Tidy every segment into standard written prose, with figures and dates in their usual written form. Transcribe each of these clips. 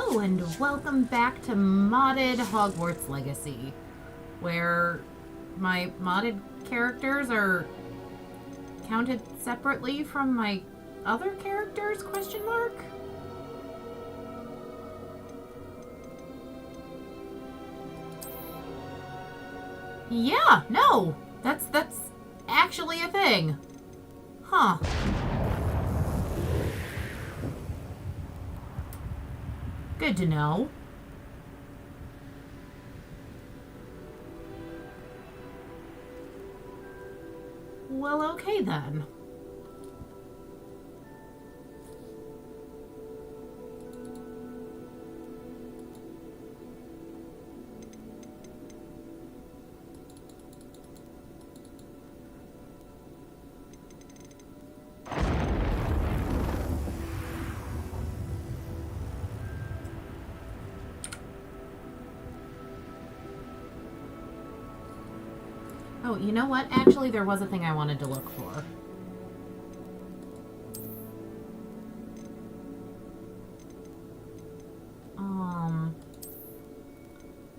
Hello and welcome back to modded Hogwarts Legacy, where my modded characters are counted separately from my other characters, question mark? Yeah, no, that's actually a thing. Huh. Good to know. Well, okay then. Oh, you know what? Actually, there was a thing I wanted to look for.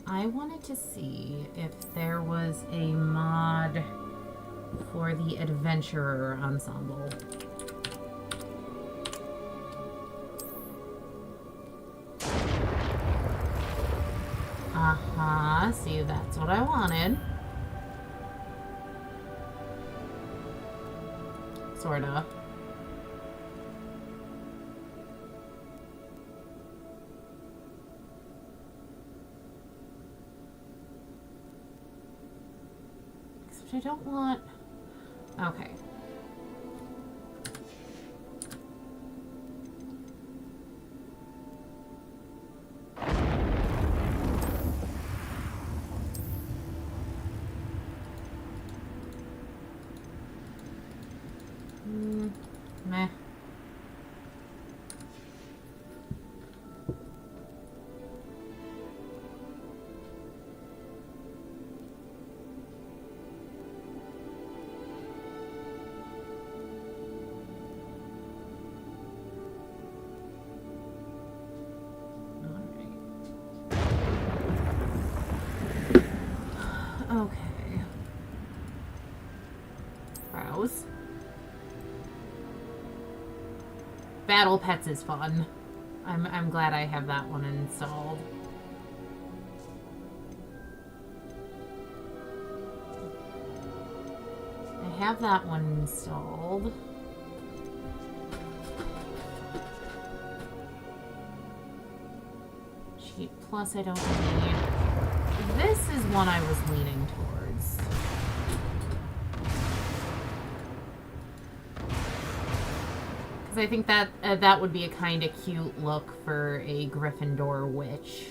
I wanted to see if there was a mod for the Adventurer Ensemble. Uh-huh, see, that's what I wanted. Sorta. Except I don't want... Okay. Meh. Okay. Browse. Battle Pets is fun. I'm glad I have that one installed. I have that one installed. Cheat Plus I don't need. This is one I was leaning towards. Because I think that that would be a kind of cute look for a Gryffindor witch.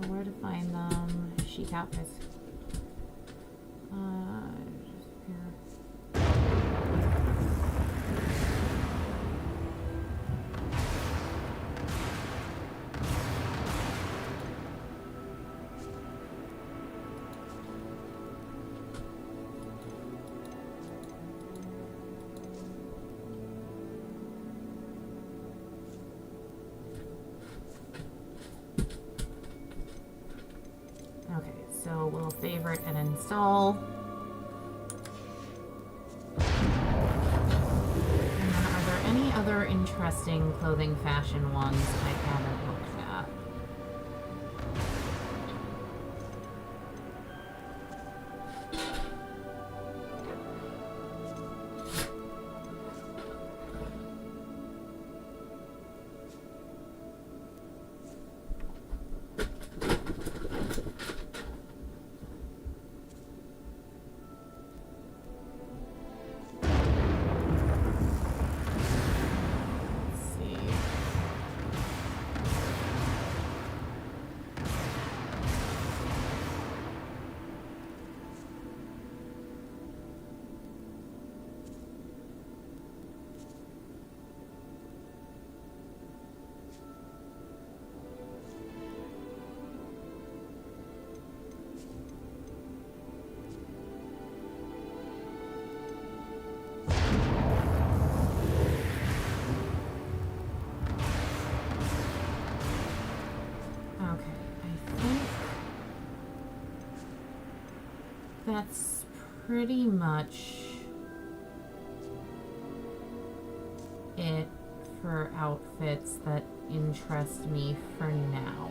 Where to find them? Chic outfits. Just here. Okay, so we'll favorite and install. And then are there any other interesting clothing fashion ones I haven't looked at? that's pretty much it for outfits that interest me for now.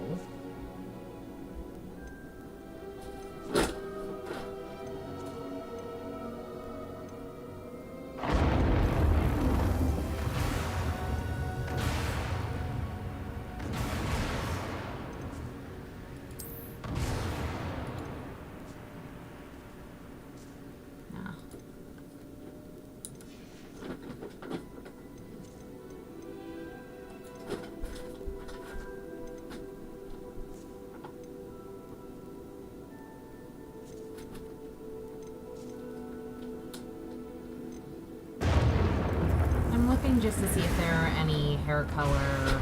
Just to see if there are any hair color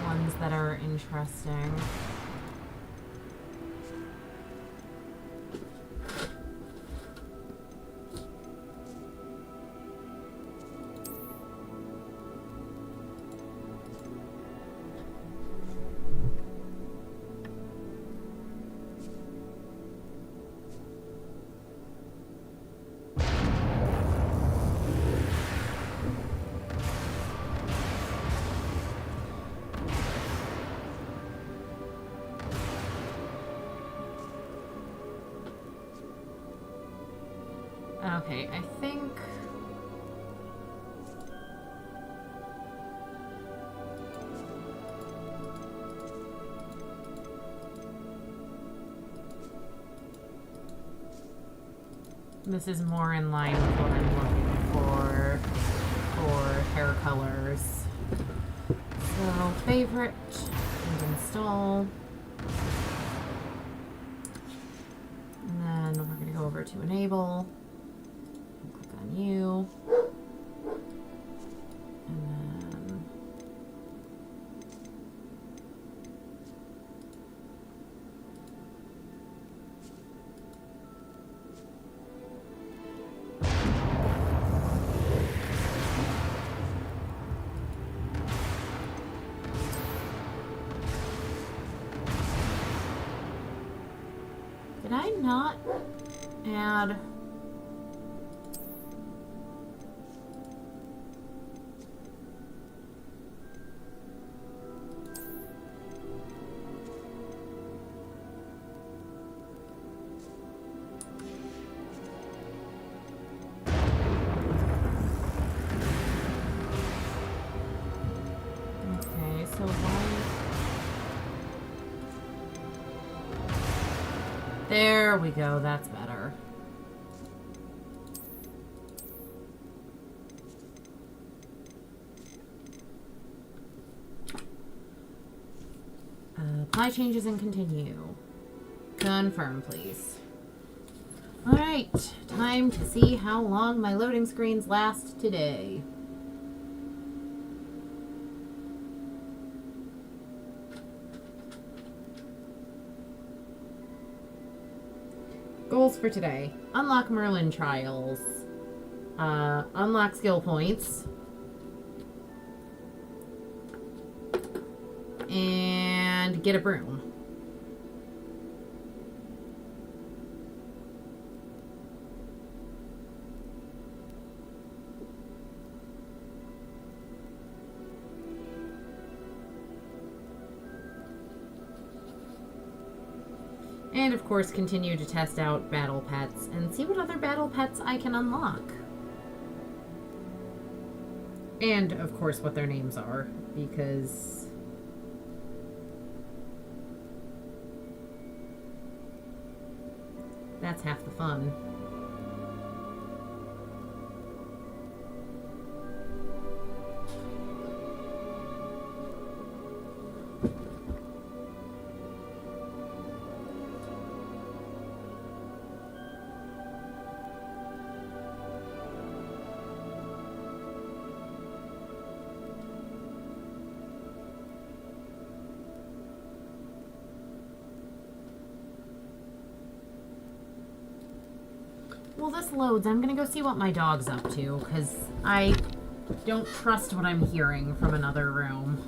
ones that are interesting. Okay, I think... this is more in line with what I'm looking for hair colors. So, favorite, and install. And then we're going to go over to enable. Click on you. And then... Did I not add... Okay, so why... There we go, that's better. Apply changes and continue. Confirm, please. Alright, time to see how long my loading screens last today. Goals for today. Unlock Merlin trials. Unlock skill points. And get a broom. And of course, continue to test out battle pets and see what other battle pets I can unlock. And of course, what their names are, because that's half the fun. Well, this loads. I'm gonna go see what my dog's up to, because I don't trust what I'm hearing from another room.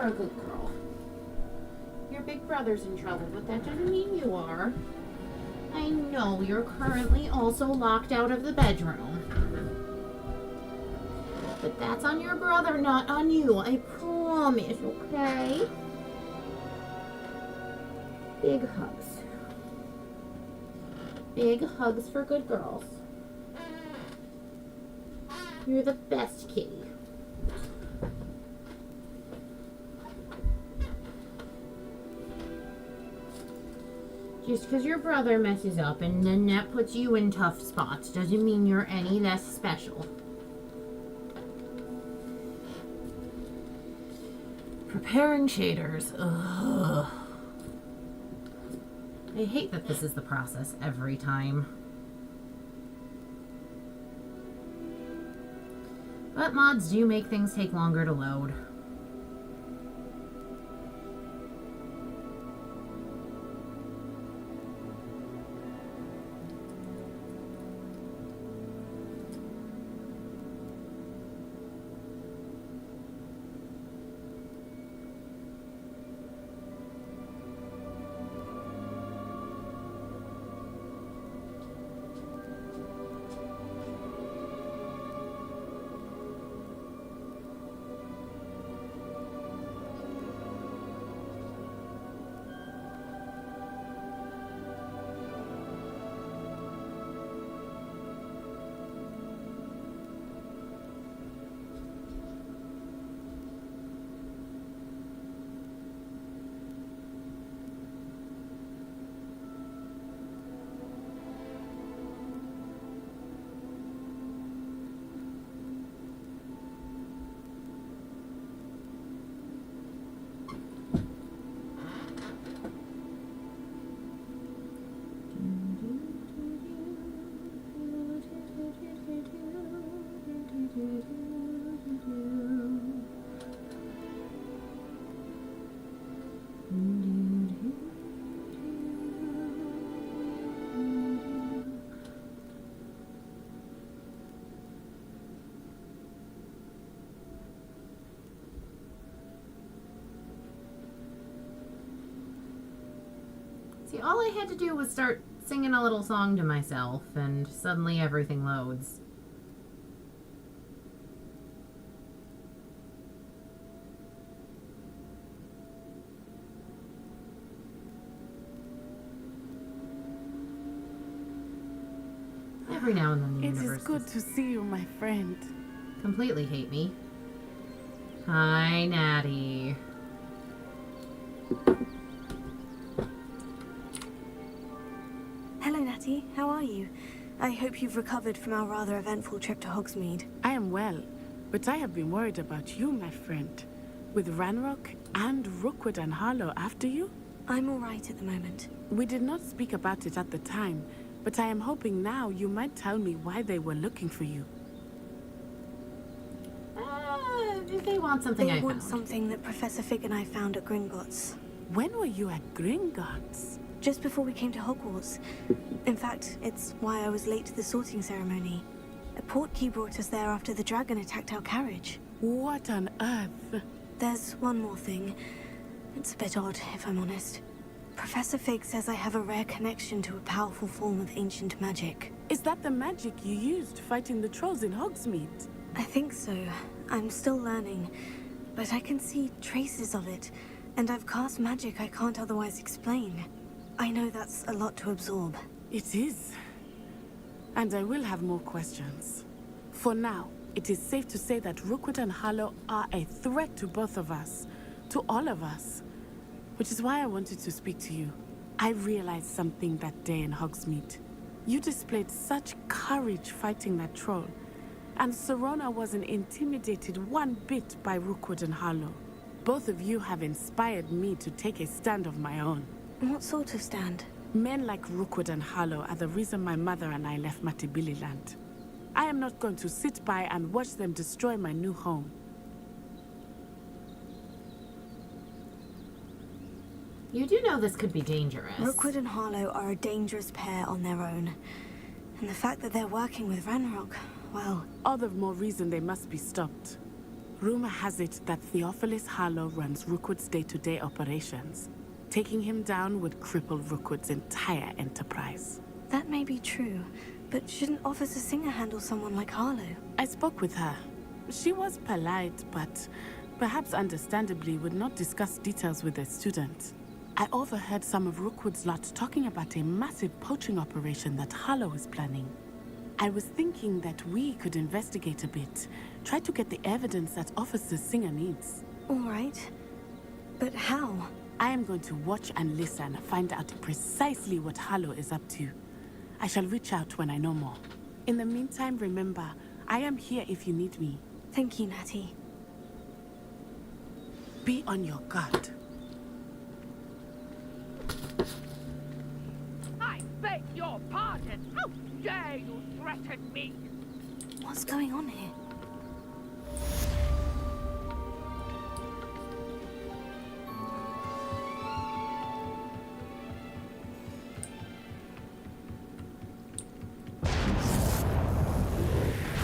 you're a good girl. Your big brother's in trouble, but that doesn't mean you are. I know you're currently also locked out of the bedroom. But that's on your brother, not on you. I promise, okay? Big hugs. Big hugs for good girls. You're the best kitty. Just because your brother messes up and then that puts you in tough spots doesn't mean you're any less special. Preparing shaders. Ugh. I hate that this is the process every time. But mods do make things take longer to load. See, all I had to do was start singing a little song to myself, and suddenly everything loads. Every now and then the universe It is good to see you, my friend. Completely hate me. Hi, Natty. Hello, Natty. How are you? I hope you've recovered from our rather eventful trip to Hogsmeade. I am well, but I have been worried about you, my friend. With Ranrock and Rookwood and Harlow after you? I'm all right at the moment. We did not speak about it at the time, but I am hoping now you might tell me why they were looking for you. If they want something I They want found. something that Professor Fig and I found at Gringotts. When were you at Gringotts? Just before we came to Hogwarts. In fact, it's why I was late to the sorting ceremony. A portkey brought us there after the dragon attacked our carriage. What on earth? There's one more thing. It's a bit odd, if I'm honest. Professor Fig says I have a rare connection to a powerful form of ancient magic. Is that the magic you used fighting the trolls in Hogsmeade? I think so. I'm still learning, but I can see traces of it, and I've cast magic I can't otherwise explain. I know that's a lot to absorb. It is. And I will have more questions. For now, it is safe to say that Rookwood and Harlow are a threat to both of us. To all of us. Which is why I wanted to speak to you. I realized something that day in Hogsmeade. You displayed such courage fighting that troll. And Serona wasn't intimidated one bit by Rookwood and Harlow. Both of you have inspired me to take a stand of my own. What sort of stand? Men like Rookwood and Harlow are the reason my mother and I left Matabeleland. I am not going to sit by and watch them destroy my new home. You do know this could be dangerous. Rookwood and Harlow are a dangerous pair on their own. And the fact that they're working with Ranrock, well... All the more reason they must be stopped. Rumor has it that Theophilus Harlow runs Rookwood's day-to-day operations. Taking him down would cripple Rookwood's entire enterprise. That may be true, but shouldn't Officer Singer handle someone like Harlow? I spoke with her. She was polite, but perhaps understandably would not discuss details with a student. I overheard some of Rookwood's lot talking about a massive poaching operation that Harlow is planning. I was thinking that we could investigate a bit, try to get the evidence that Officer Singer needs. All right. But how? I am going to watch and listen, find out precisely what Harlow is up to. I shall reach out when I know more. In the meantime, remember, I am here if you need me. Thank you, Natty. Be on your guard. I beg your pardon. How dare you threaten me? What's going on here?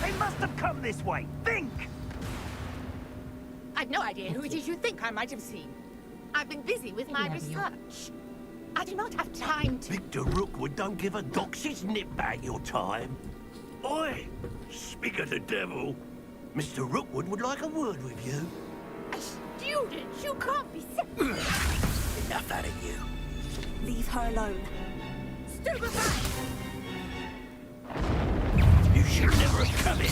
They must have come this way. Think! I've no idea who it is you think I might have seen. I've been busy with my research. I do not have time to... Victor Rookwood don't give a doxy's nip back your time. Oi! Speak of the devil. Mr. Rookwood would like a word with you. A student? You can't be Enough out of you. Leave her alone. stupefied! You should never have come in.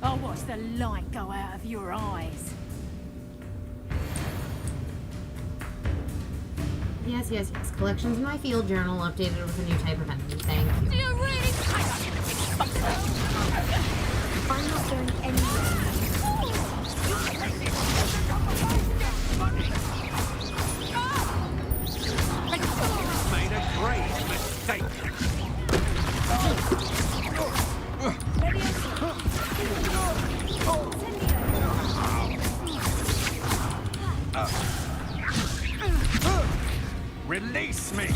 I'll watch the light go out of your eyes. Yes, yes, yes. Collections in my field journal updated with a new type of enemy. Thank you. Do you really? I'm not going anywhere. Made a grave mistake. Release me!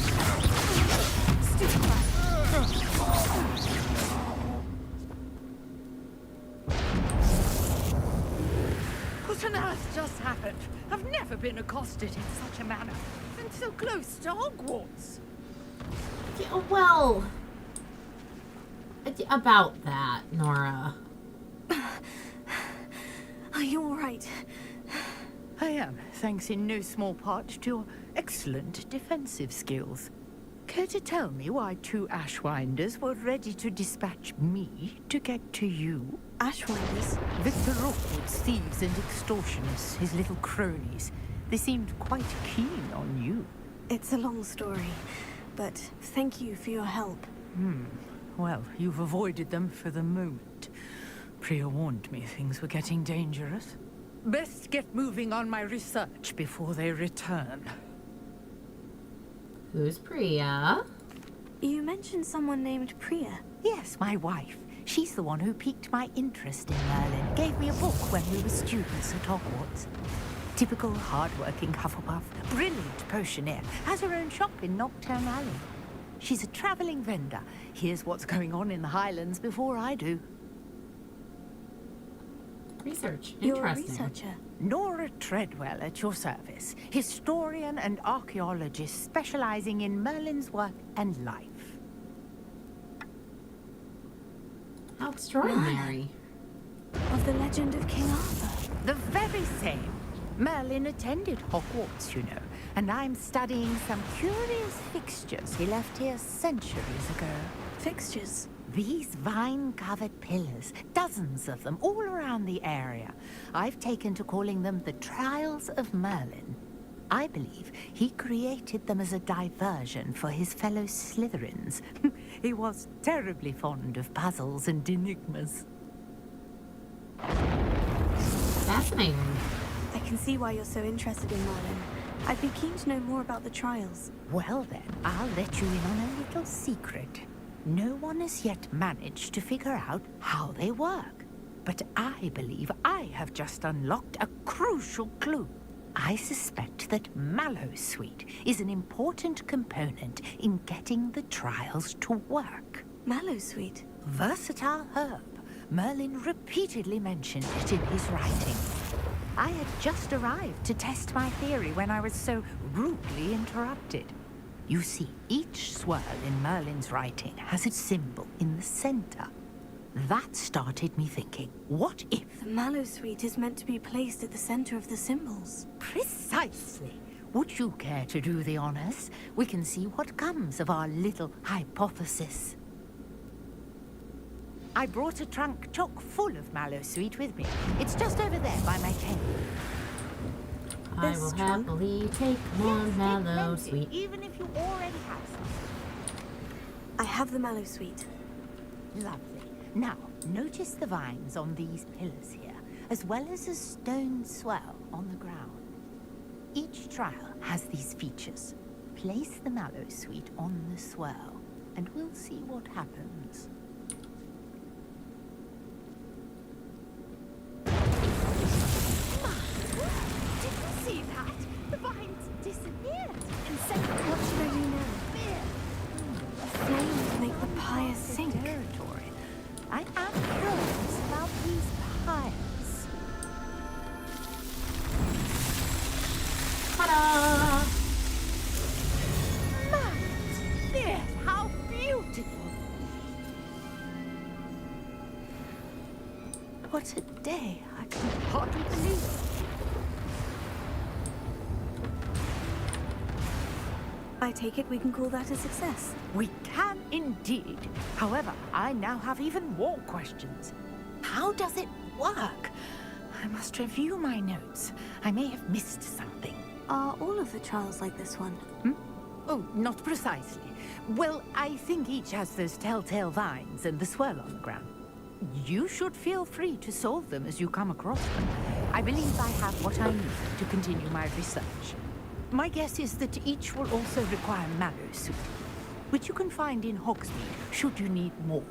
What on earth just happened? I've never been accosted in such a manner. And so close to Hogwarts. Yeah, well, about that, Nora. Are you all right? I am, thanks in no small part to your excellent defensive skills. Care to tell me why two Ashwinders were ready to dispatch me to get to you? Ashwinders? Victor Rookwood's thieves and extortionists, his little cronies. They seemed quite keen on you. It's a long story, but thank you for your help. Well, you've avoided them for the moment. Priya warned me things were getting dangerous. Best get moving on my research before they return. Who's Priya? You mentioned someone named Priya. Yes, my wife. She's the one who piqued my interest in Merlin. Gave me a book when we were students at Hogwarts. Typical hard-working Hufflepuff. Brilliant potioneer. Has her own shop in Nocturne Alley. She's a traveling vendor. Here's what's going on in the Highlands before I do. Research. You're a Interesting. researcher. Nora Treadwell at your service. Historian and archaeologist specializing in Merlin's work and life. How extraordinary. Of the legend of King Arthur. The very same. Merlin attended Hogwarts, you know, and I'm studying some curious fixtures he left here centuries ago. Fixtures. These vine-covered pillars, dozens of them, all around the area. I've taken to calling them the Trials of Merlin. I believe he created them as a diversion for his fellow Slytherins. He was terribly fond of puzzles and enigmas. Fascinating. I can see why you're so interested in Merlin. I'd be keen to know more about the trials. Well then, I'll let you in on a little secret. No one has yet managed to figure out how they work. But I believe I have just unlocked a crucial clue. I suspect that Mallowsweet is an important component in getting the trials to work. Mallowsweet? Versatile herb. Merlin repeatedly mentioned it in his writing. I had just arrived to test my theory when I was so rudely interrupted. You see, each swirl in Merlin's writing has its symbol in the center. That started me thinking, what if... The Mallowsweet is meant to be placed at the center of the symbols. Precisely. Would you care to do the honors? We can see what comes of our little hypothesis. I brought a trunk chock full of Mallowsweet with me. It's just over there by my cane. I will happily take more Mallowsweet. Even if you already have some. I have the Mallowsweet. Lovely. Now, notice the vines on these pillars here, as well as a stone swell on the ground. Each trial has these features. Place the Mallowsweet on the swirl, and we'll see what happens. See that? The vines disappeared. What should I do now? Flames make the pyres sink. Territory. I am curious about these pyres. Ta-da! Yes, how beautiful! What a day! I can hardly believe it. I take it we can call that a success. We can indeed. However, I now have even more questions. How does it work? I must review my notes. I may have missed something. Are all of the trials like this one? Oh, not precisely. Well, I think each has those telltale vines and the swirl on the ground. You should feel free to solve them as you come across them. I believe I have what I need to continue my research. My guess is that each will also require Mallowsweet, which you can find in Hogsmeade, should you need more.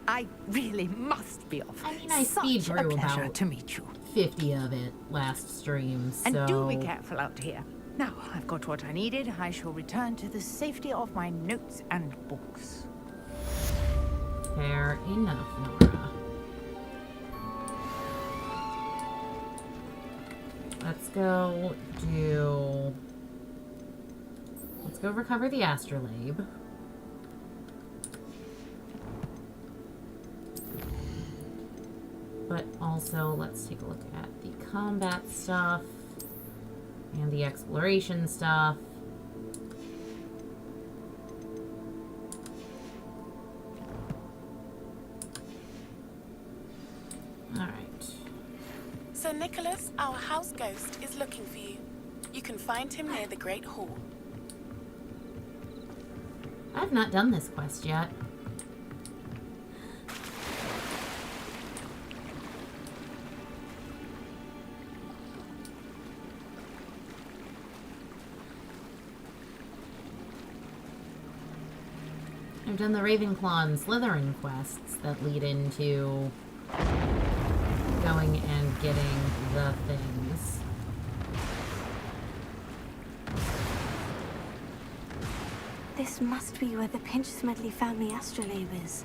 I really must be off. I mean, I Such speed a through pleasure about to meet you. 50 of it last stream, so... And do be careful out here. Now, I've got what I needed. I shall return to the safety of my notes and books. Fair enough, Nora. Let's go recover the astrolabe. But also, let's take a look at the combat stuff and the exploration stuff. Alright. Sir Nicholas, our house ghost, is looking for you. You can find him near the Great Hall. I've not done this quest yet. I've done the Ravenclaw and Slytherin quests that lead into going and getting the things. This must be where the Pinch Smedley family astrolabe is.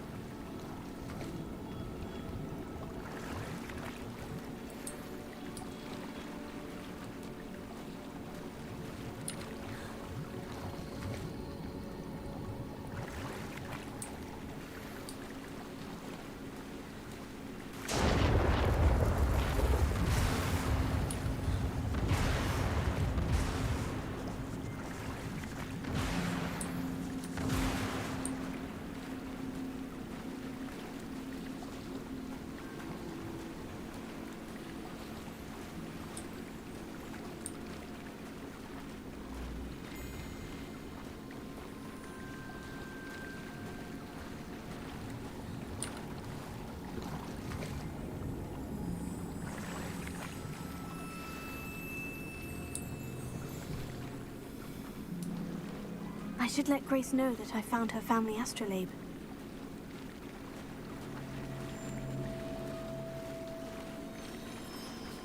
I should let Grace know that I found her family astrolabe.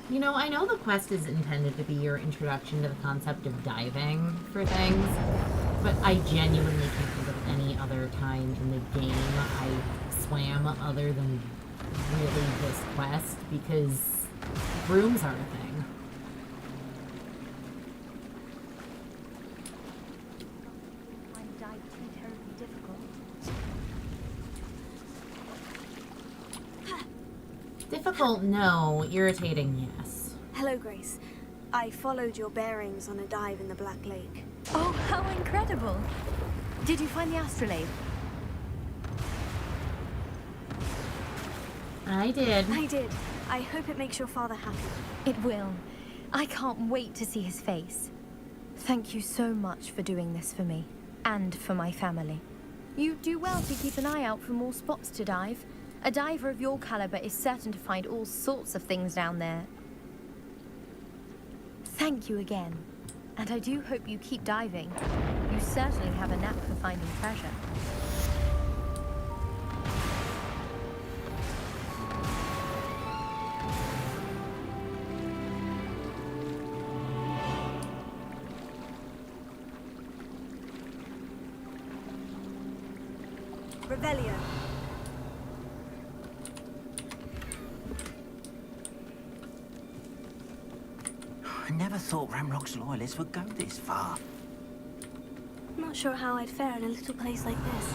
You know, I know the quest is intended to be your introduction to the concept of diving for things, but I genuinely can't think of any other time in the game I swam other than really this quest, because rooms are a thing. Find dive too terribly difficult. Difficult, no. Irritating, yes. Hello, Grace. I followed your bearings on a dive in the Black Lake. Oh, how incredible! Did you find the astrolabe? I did. I did. I hope it makes your father happy. It will. I can't wait to see his face. Thank you so much for doing this for me, and for my family. You do well to keep an eye out for more spots to dive. A diver of your caliber is certain to find all sorts of things down there. Thank you again. And I do hope you keep diving. You certainly have a knack for finding treasure. Revelio. I never thought Ramrock's loyalists would go this far. Not sure how I'd fare in a little place like this.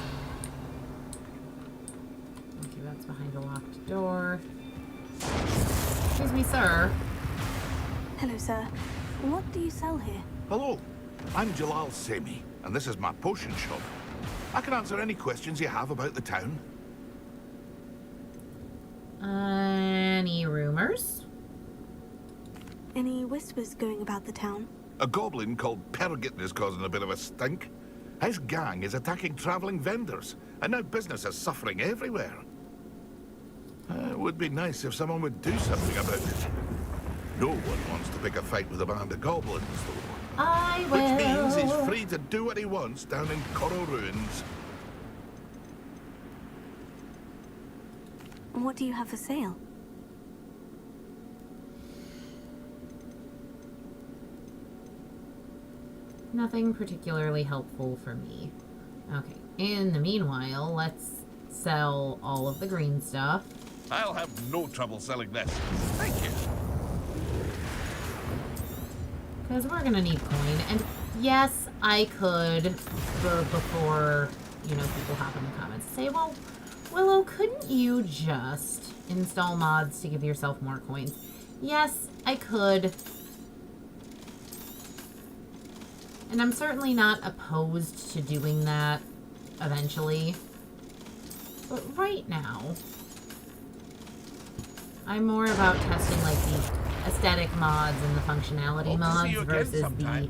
Okay, that's behind a locked door. Excuse me, sir. Hello, sir. What do you sell here? Hello, I'm Jalal Semi, and this is my potion shop. I can answer any questions you have about the town. Any rumors? Any whispers going about the town? A goblin called Pergit is causing a bit of a stink. His gang is attacking traveling vendors, and now business is suffering everywhere. It would be nice if someone would do something about it. No one wants to pick a fight with a band of goblins, though. I will. Which means he's free to do what he wants down in Coral Ruins. And what do you have for sale? Nothing particularly helpful for me. Okay, in the meanwhile, let's sell all of the green stuff. I'll have no trouble selling this. Thank you. Because we're gonna need coin. And yes, I could, before, you know, people hop in the comments, say, well, Willow, couldn't you just install mods to give yourself more coins? Yes, I could. And I'm certainly not opposed to doing that eventually. But right now, I'm more about testing like the aesthetic mods and the functionality mods versus the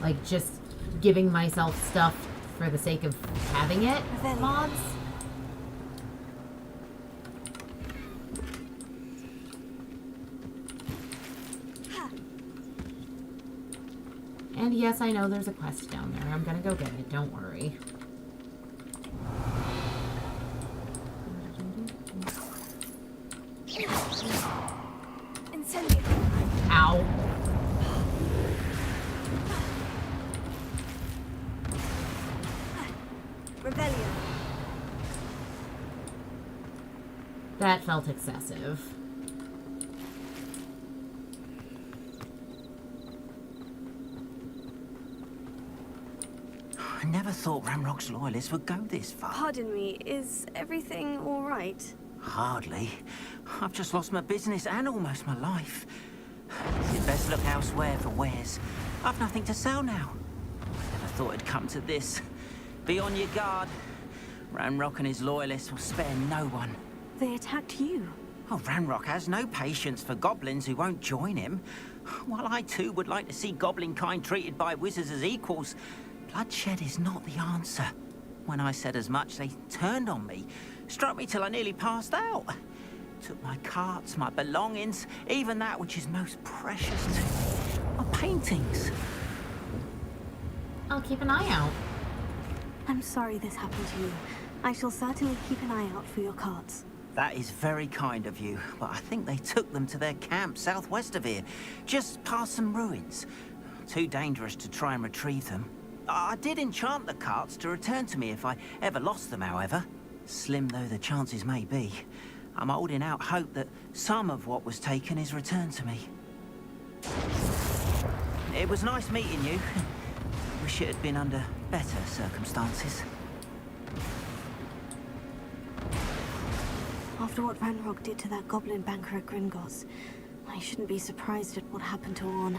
like just giving myself stuff for the sake of having it mods. And yes, I know there's a quest down there. I'm gonna go get it, don't worry. Incendio. Ow. Revelio. That felt excessive. I never thought Ramrock's loyalists would go this far. Pardon me, is everything all right? Hardly. I've just lost my business and almost my life. You'd best look elsewhere for wares. I've nothing to sell now. I never thought it'd come to this. Be on your guard. Ramrock and his loyalists will spare no one. They attacked you. Oh, Ramrock has no patience for goblins who won't join him. While I too would like to see goblin kind treated by wizards as equals, bloodshed is not the answer. When I said as much, they turned on me, struck me till I nearly passed out. Took my carts, my belongings, even that which is most precious to me, my paintings. I'll keep an eye out. I'm sorry this happened to you. I shall certainly keep an eye out for your carts. That is very kind of you, but I think they took them to their camp southwest of here, just past some ruins. Too dangerous to try and retrieve them. I did enchant the carts to return to me if I ever lost them, however. Slim though the chances may be, I'm holding out hope that some of what was taken is returned to me. It was nice meeting you. Wish it had been under better circumstances. After what Ranrock did to that goblin banker at Gringotts, I shouldn't be surprised at what happened to Orn.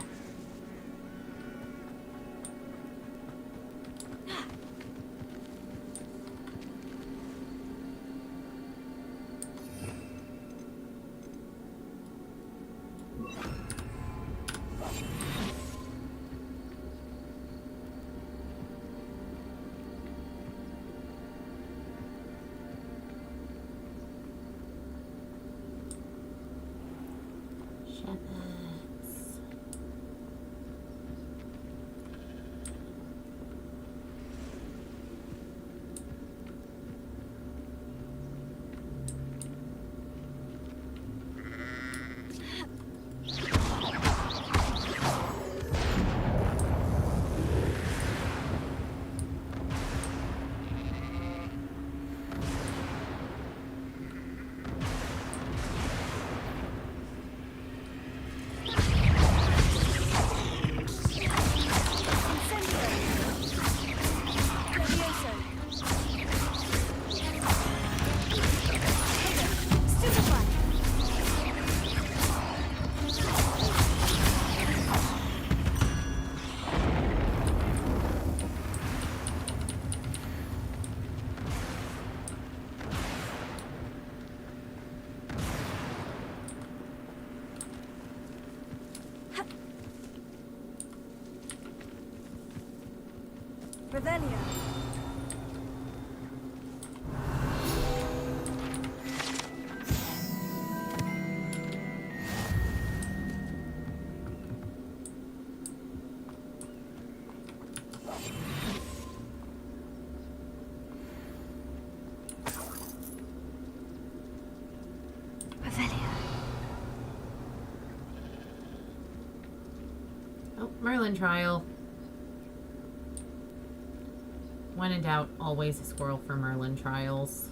Revelio. Oh, Merlin trial. When in doubt, always a squirrel for Merlin trials.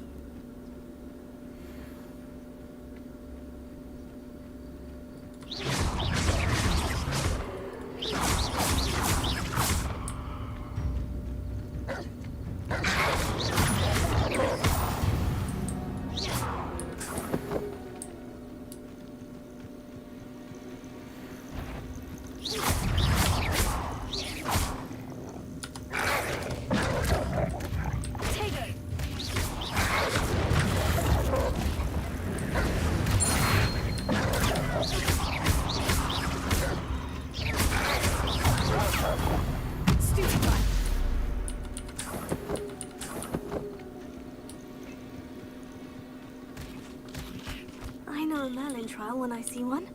Trial when I see one.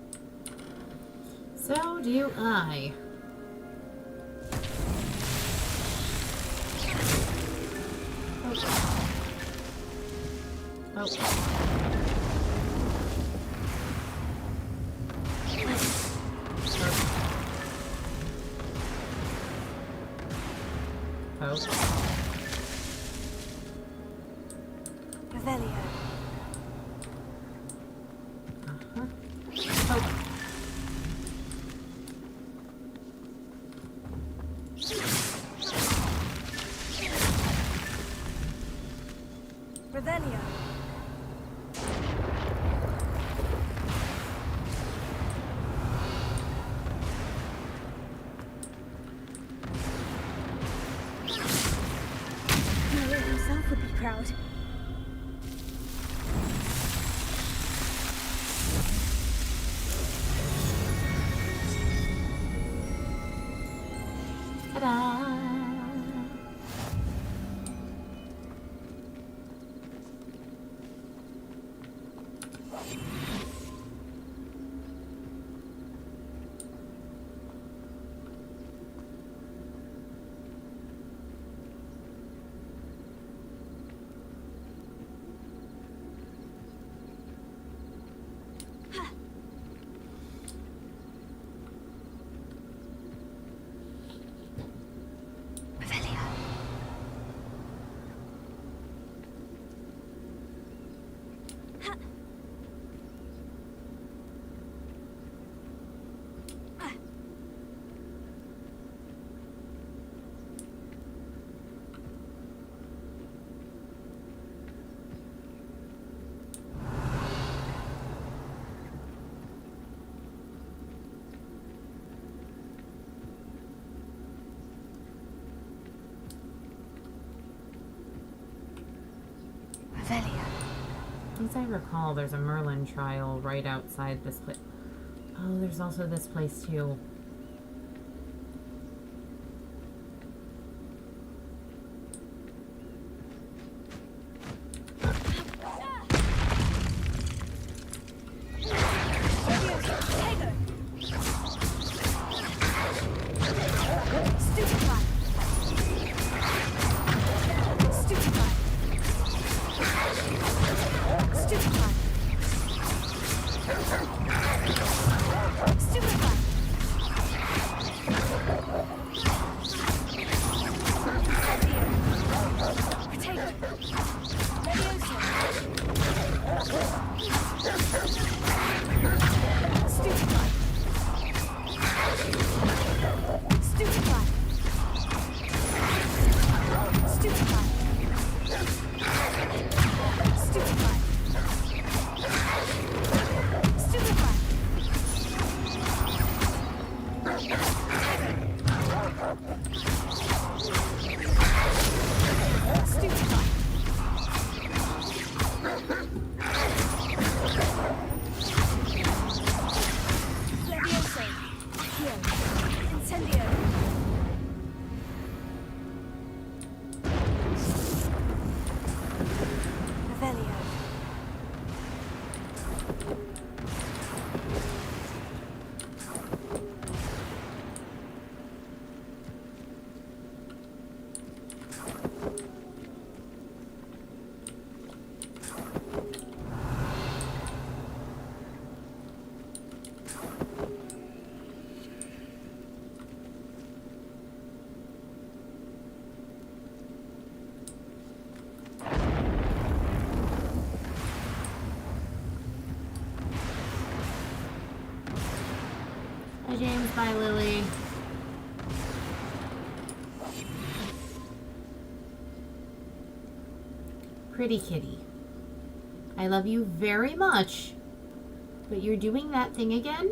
So do I. Oh. Revelio. Revelio. Willow himself would be proud. as I recall, there's a Merlin trial right outside this place. Oh, there's also this place too. Hi James, bye Lily. Pretty kitty. I love you very much, but you're doing that thing again?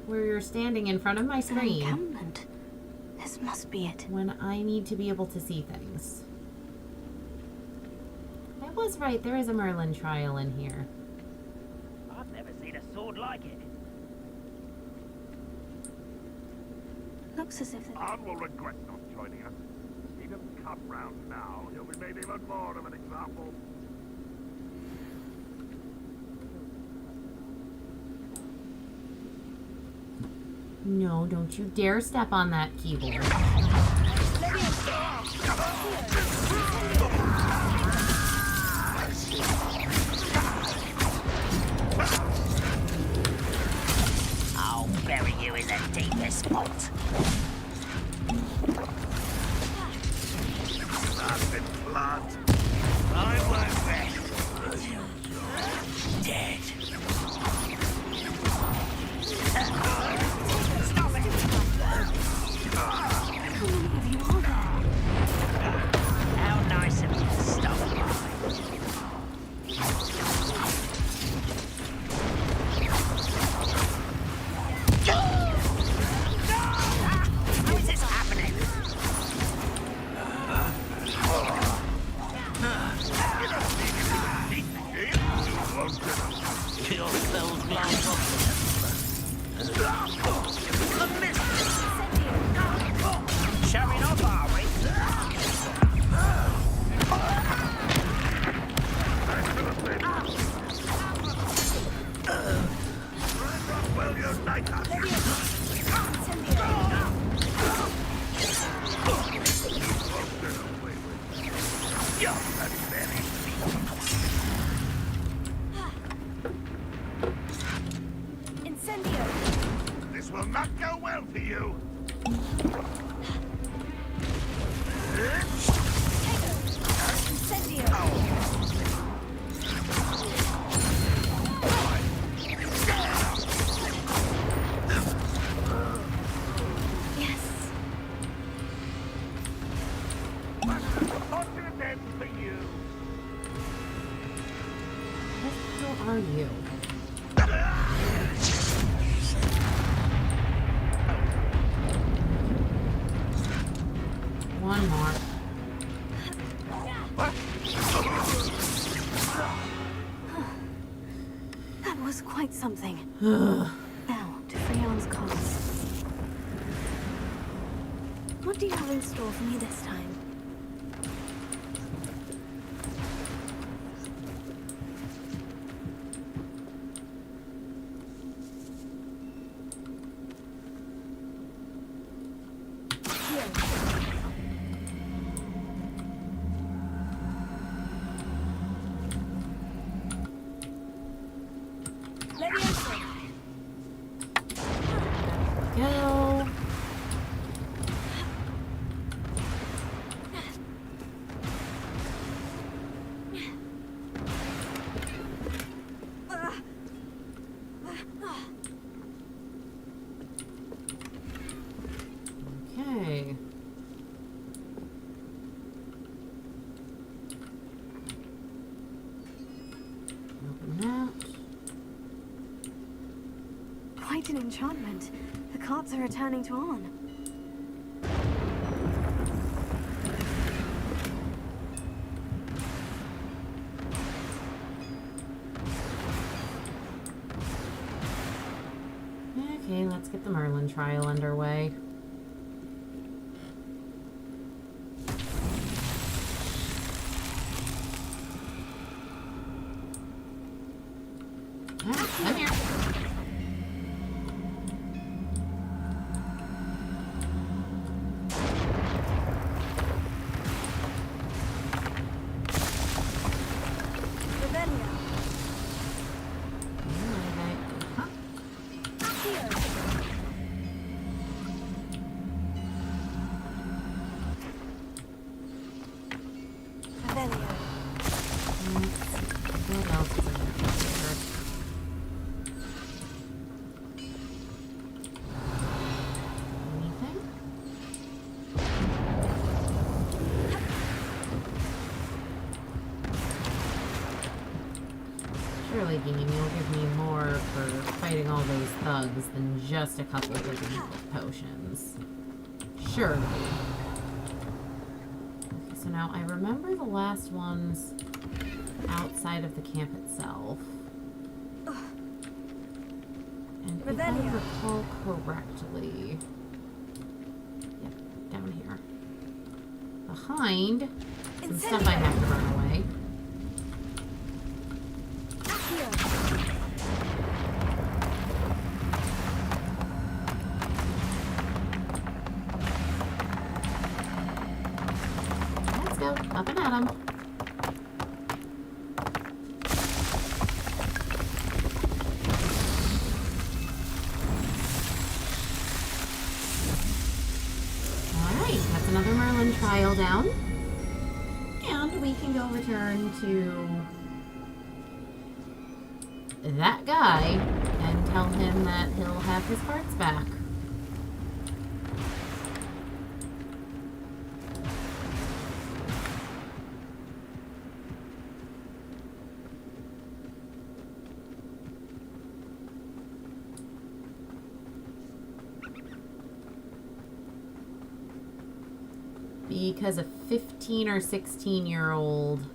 Where you're standing in front of my screen. An encampment. This must be it. When I need to be able to see things. I was right, there is a Merlin trial in here. I've never seen a sword like it. Looks as if Anne will regret not joining us. See him come round now, he'll be made even more of an example. No, don't you dare step on that keyboard. I'll bury you in the deepest spot. Nothing blood. I won't rest. Dead. How nice of you to stop by. How is this happening? Kill those blind the mist! Showing off, are we? Will unite us. Incendio! This will not go well for you. Incendio! Yes. Fortunate end for you. What the hell are you? One more. Now, to Freon's cause. What do you have in store for me this time? Go. Okay. Open that. Quite an enchantment. The cards are returning to on. Okay, let's get the Merlin trial underway. Ah, come here. Huh? What else is in here? Anything? Surely, game, you'll give me more for fighting all those thugs than just a couple of living potions. Surely. Okay, so now I remember the last ones outside of the camp itself. And if I recall correctly... Yep, down here. Behind some stuff I have to run away. Let's go, up and at 'em. Alright, that's another Merlin trial down. And we can go return to that guy and tell him that he'll have his parts back. Because a 15 or 16-year-old,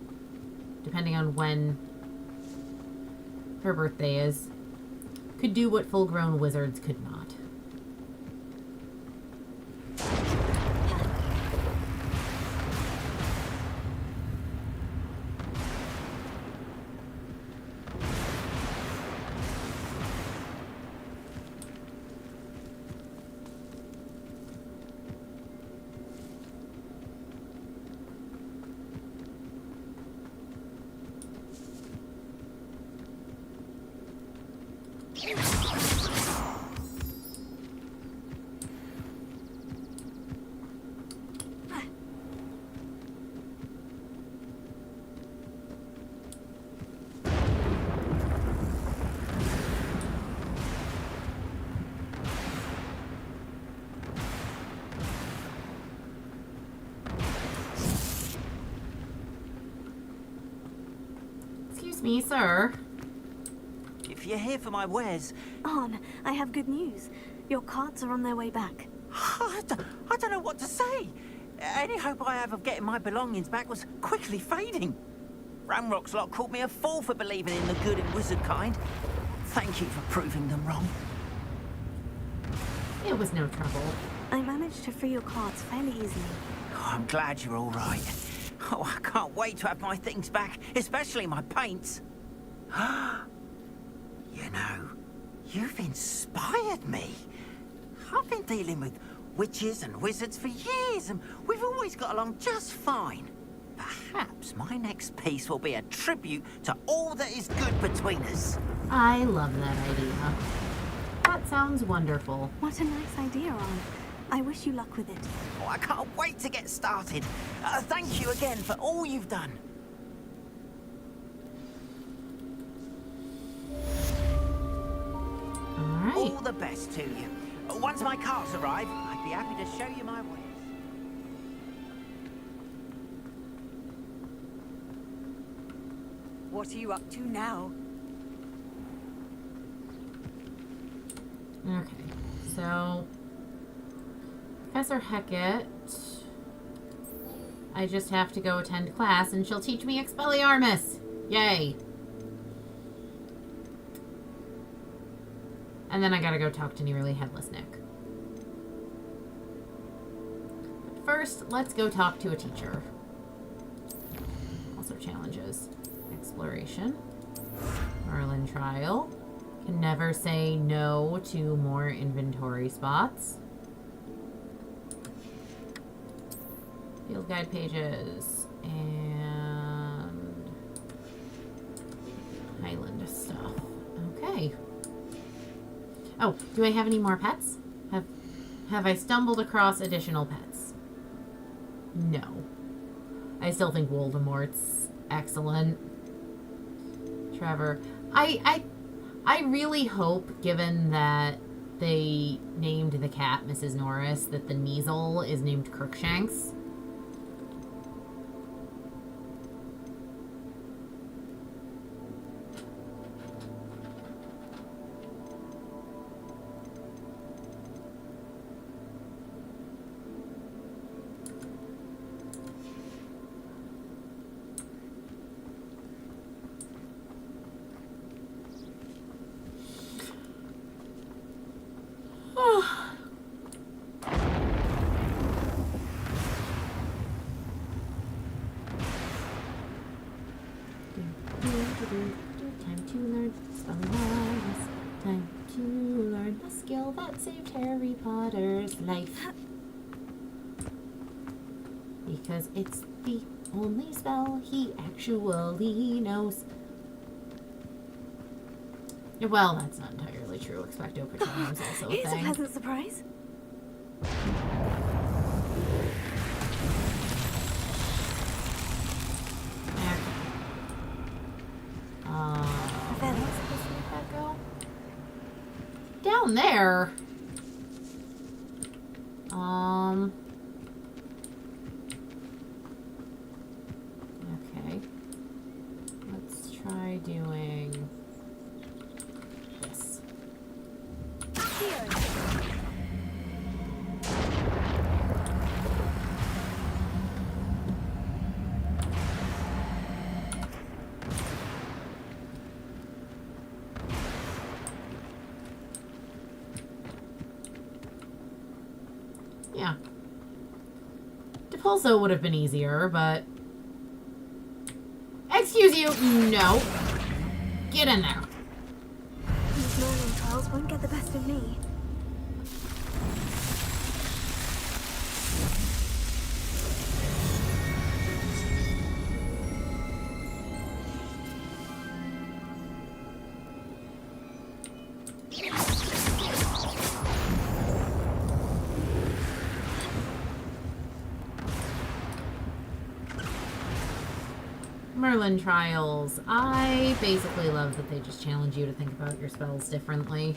depending on when her birthday is, could do what full-grown wizards could not. Excuse me, sir. If you're here for my wares... On, I have good news. Your cards are on their way back. I don't know what to say. Any hope I have of getting my belongings back was quickly fading. Ramrock's lot called me a fool for believing in the good and wizard kind. Thank you for proving them wrong. It was no trouble. I managed to free your cards fairly easily. Oh, I'm glad you're all right. Oh, I can't wait to have my things back, especially my paints. You know, you've inspired me. I've been dealing with witches and wizards for years, and we've always got along just fine. Perhaps my next piece will be a tribute to all that is good between us. I love that idea. That sounds wonderful. What a nice idea, Ron. I wish you luck with it. Oh, I can't wait to get started. Thank you again for all you've done. All right. All the best to you. Once my cards arrive, I'd be happy to show you my wares. What are you up to now? Okay, so Professor Hecat, I just have to go attend class and she'll teach me Expelliarmus. Yay. And then I gotta go talk to Nearly Headless Nick. But first, let's go talk to a teacher. Also challenges. Exploration. Merlin Trial. Can never say no to more inventory spots. Field guide pages. And Highland stuff. Okay. Oh, do I have any more pets? Have I stumbled across additional pets? No. I still think Voldemort's excellent. Trevor. I really hope, given that they named the cat Mrs. Norris, that the Kneazle is named Crookshanks. Time to learn Expelliarmus. Time to learn the skill that saved Harry Potter's life. Because it's the only spell he actually knows. Well, that's not entirely true. Expecto Patronum is also a Here's thing. a pleasant surprise. Where am I supposed to make that go? Down there. Okay. Let's try doing this. Yeah. Depulso would have been easier, but... Excuse you! No. Get in there. These Merlin trials won't get the best of me. Merlin trials. I basically love that they just challenge you to think about your spells differently.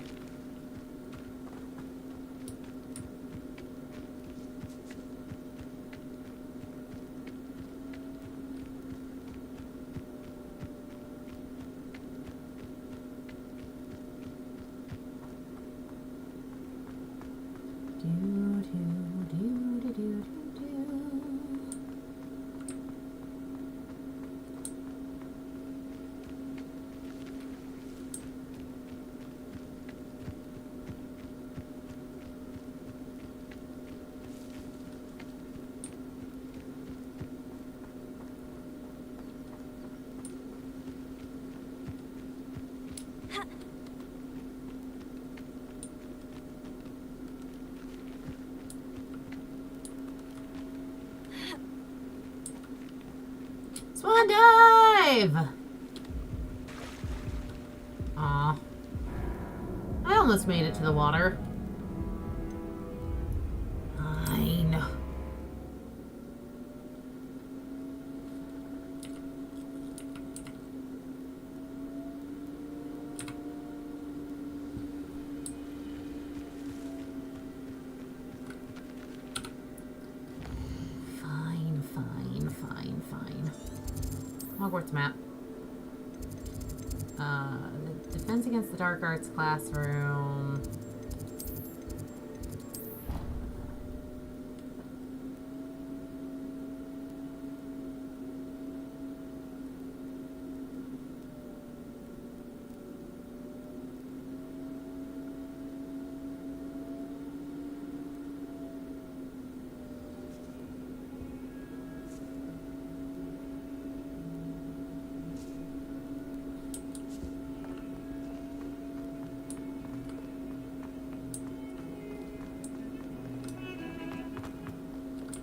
alive! Aw. I almost made it to the water. Fine. Fine. Hogwarts map. The Defense Against the Dark Arts classroom.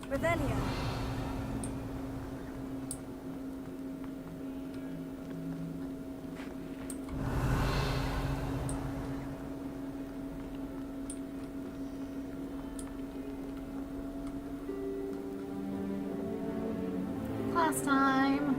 Revelio. Class time.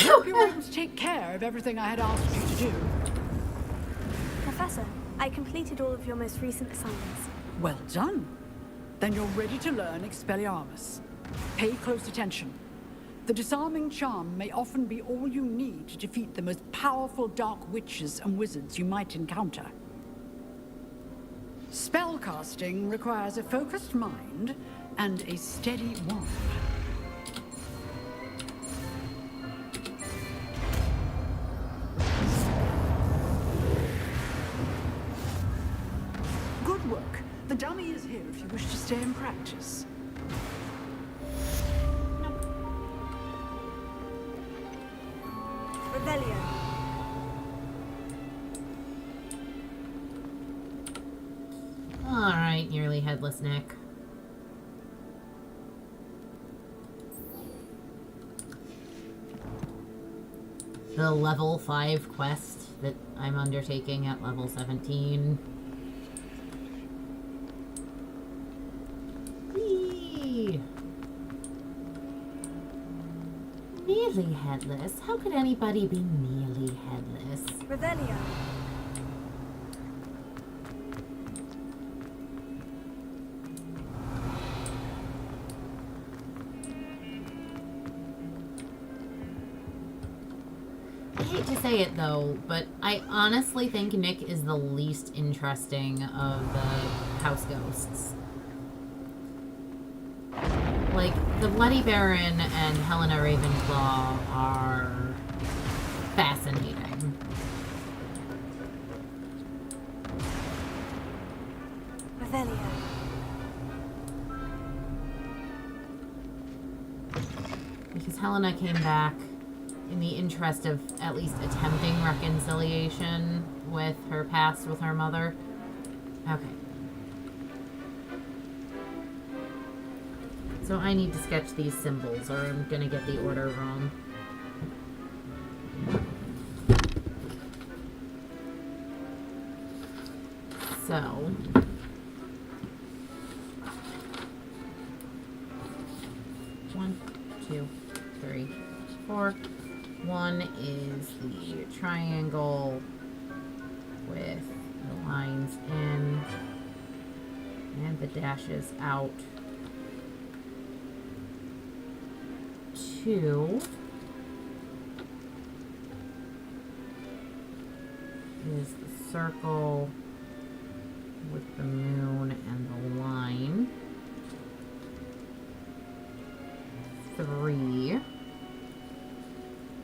Hope you were able to take care of everything I had asked you to do. Professor, I completed all of your most recent assignments. Well done. Then you're ready to learn Expelliarmus. Pay close attention. The disarming charm may often be all you need to defeat the most powerful dark witches and wizards you might encounter. Spellcasting requires a focused mind and a steady wand. Good work. The dummy is here if you wish to stay and practice. Revelio. Alright, nearly headless Nick. The level 5 quest that I'm undertaking at level 17. Whee! Nearly headless? How could anybody be nearly headless? Revelio. I hate to say it though, but I honestly think Nick is the least interesting of the house ghosts. Like, the Bloody Baron and Helena Ravenclaw are fascinating. Revelio. Because Helena came back in the interest of at least attempting reconciliation with her past with her mother. Okay. So I need to sketch these symbols or I'm gonna get the order wrong. So... 1, 2, 3, 4. 1 is the triangle with the lines in and the dashes out. 2 is the circle with the moon and the line. 3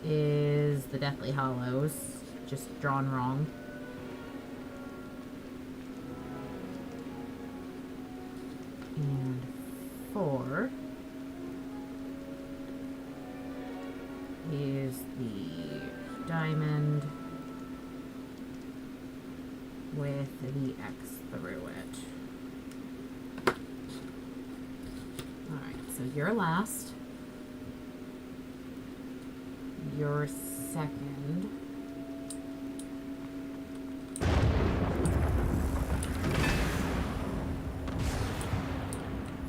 is the Deathly Hallows, just drawn wrong. And 4 is the diamond with the X through it. Alright, so you're last. You're second.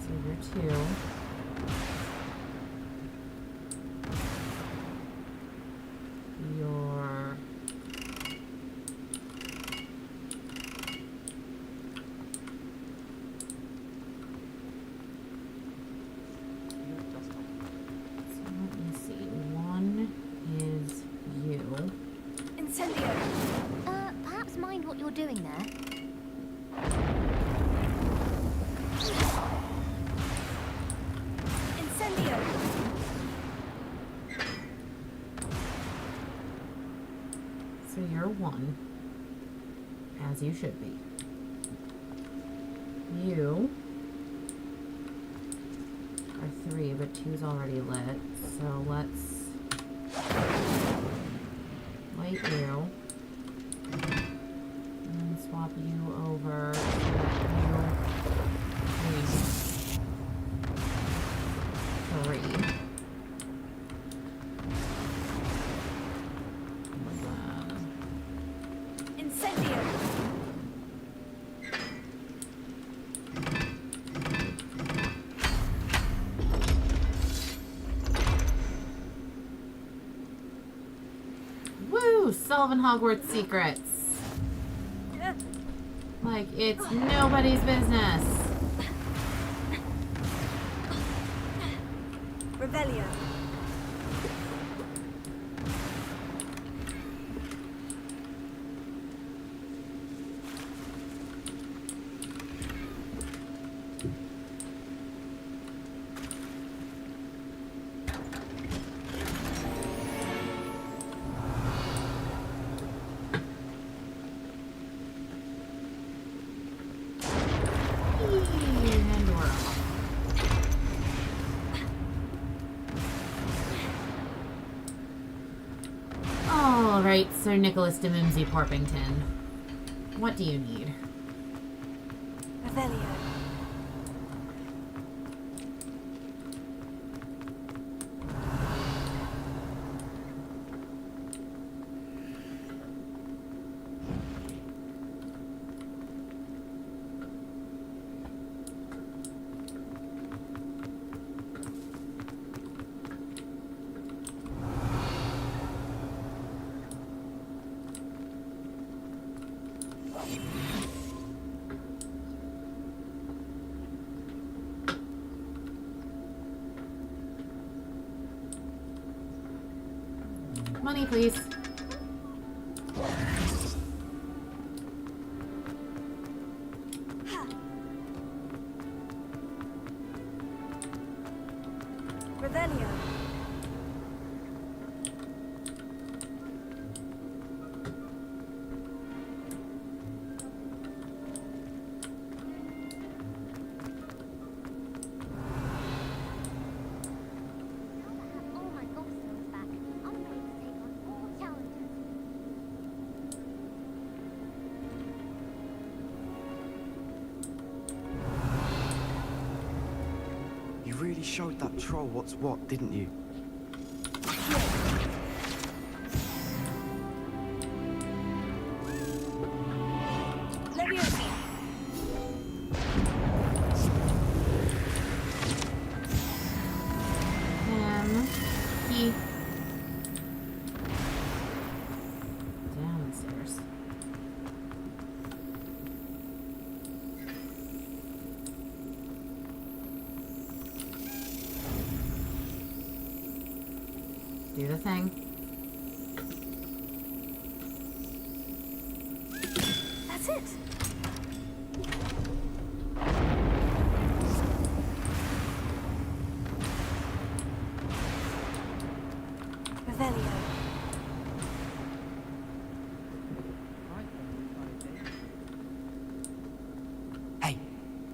So you're 2. You're Perhaps mind what you're doing there. Incendio! So you're 1, as you should be. You are 3, but 2's already lit, so let's light you. And then swap you over so that you 3. Incendio! Woo! Solving Hogwarts secrets. Like it's nobody's business. Revelio. And we're off. Alright, Sir Nicholas de Mimsy Porpington. What do you need? Revelio. Money, please. Revelio. All my golf skills back. I'm ready to take on all challenges. You really showed that troll what's what, didn't you? Leviosa. He downstairs. Do the thing. That's it.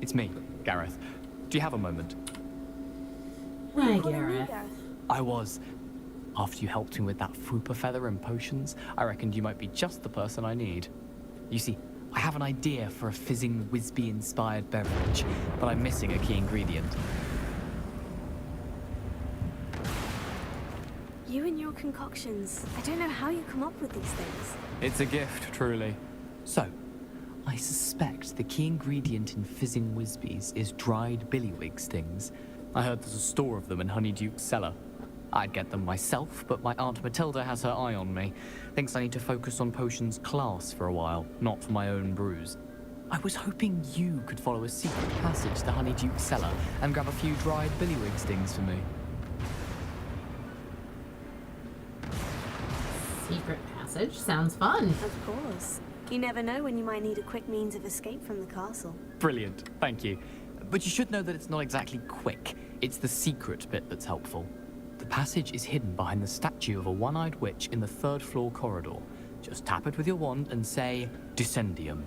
It's me, Gareth. Do you have a moment? Hi, Gareth. I was. After you helped me with that Fupa feather and potions, I reckoned you might be just the person I need. You see, I have an idea for a fizzing Wisby-inspired beverage, but I'm missing a key ingredient. You and your concoctions. I don't know how you come up with these things. It's a gift, truly. So, I suspect the key ingredient in fizzing Wisbies is dried billywig stings. I heard there's a store of them in Honeyduke's cellar. I'd get them myself, but my Aunt Matilda has her eye on me. Thinks I need to focus on potions class for a while, not for my own brews. I was hoping you could follow a secret passage to Honeyduke's cellar and grab a few dried billywig stings for me. Secret passage? Sounds fun. Of course. You never know when you might need a quick means of escape from the castle. Brilliant, thank you. But you should know that it's not exactly quick. It's the secret bit that's helpful. The passage is hidden behind the statue of a one-eyed witch in the third-floor corridor. Just tap it with your wand and say, Descendium.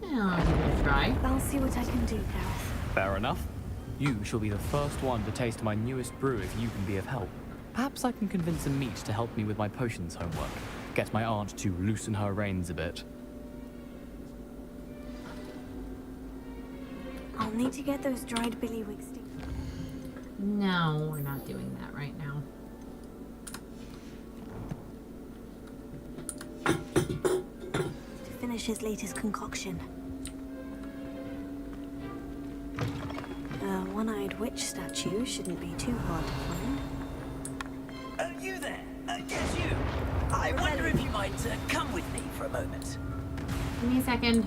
Yeah, I'll give it a try. I'll see what I can do, Gareth. Fair enough. You shall be the first one to taste my newest brew if you can be of help. Perhaps I can convince a meat to help me with my potions homework. Get my aunt to loosen her reins a bit. I'll need to get those dried billywig sticks. No, we're not doing that right now. To finish his latest concoction. A one-eyed witch statue shouldn't be too hard to find. You there? Yes, you. I wonder if you might come with me for a moment. Give me a second.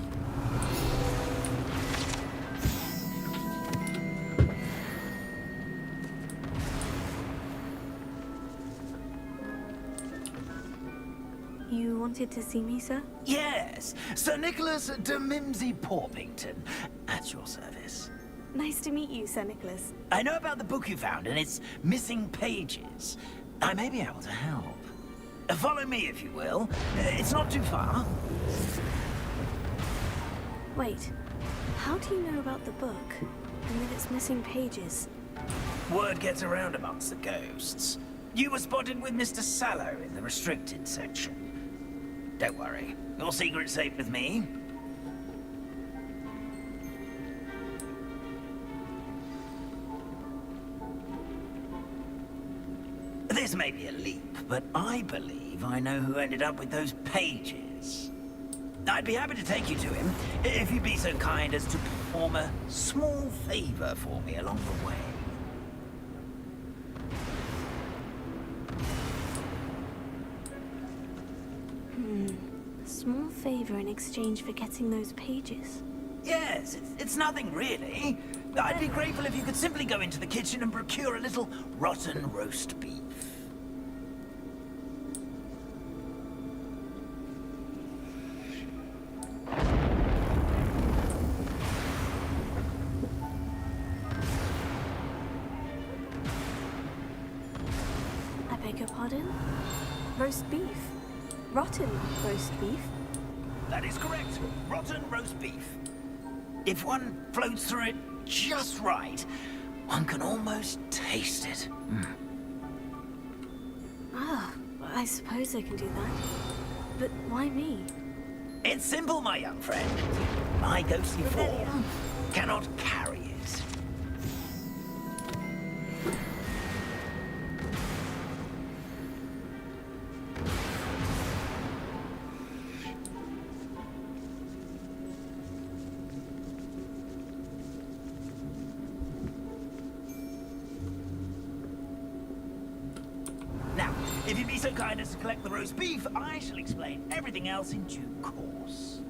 You wanted to see me, sir? Yes, Sir Nicholas de Mimsy Porpington, at your service. Nice to meet you, Sir Nicholas. I know about the book you found and its missing pages. I may be able to help. Follow me, if you will. It's not too far. Wait, how do you know about the book and that it's missing pages? Word gets around amongst the ghosts. You were spotted with Mr. Sallow in the restricted section. Don't worry, your secret's safe with me. This may be a leap, but I believe I know who ended up with those pages. I'd be happy to take you to him, if you'd be so kind as to perform a small favor for me along the way. A small favor in exchange for getting those pages. Yes, it's nothing really. I'd be grateful if you could simply go into the kitchen and procure a little rotten roast beef. I beg your pardon? Roast beef? Rotten roast beef? That is correct. Rotten roast beef. If one floats through it just right, one can almost taste it. Ah, I suppose I can do that. But why me? It's simple, my young friend. My ghostly form cannot carry it. Now, if you'd be so kind as to collect the roast beef, I shall explain everything else in due course.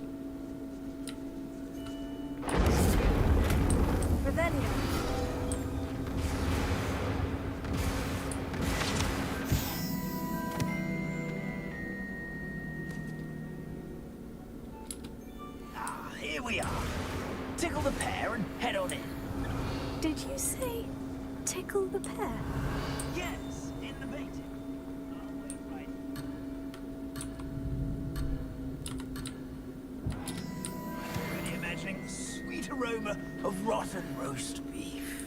Rebellion. Ah, here we are. Tickle the pear and head on in. Did you say tickle the pear? Yes, in the baiting. Oh, wait, right. Ready, of rotten roast beef.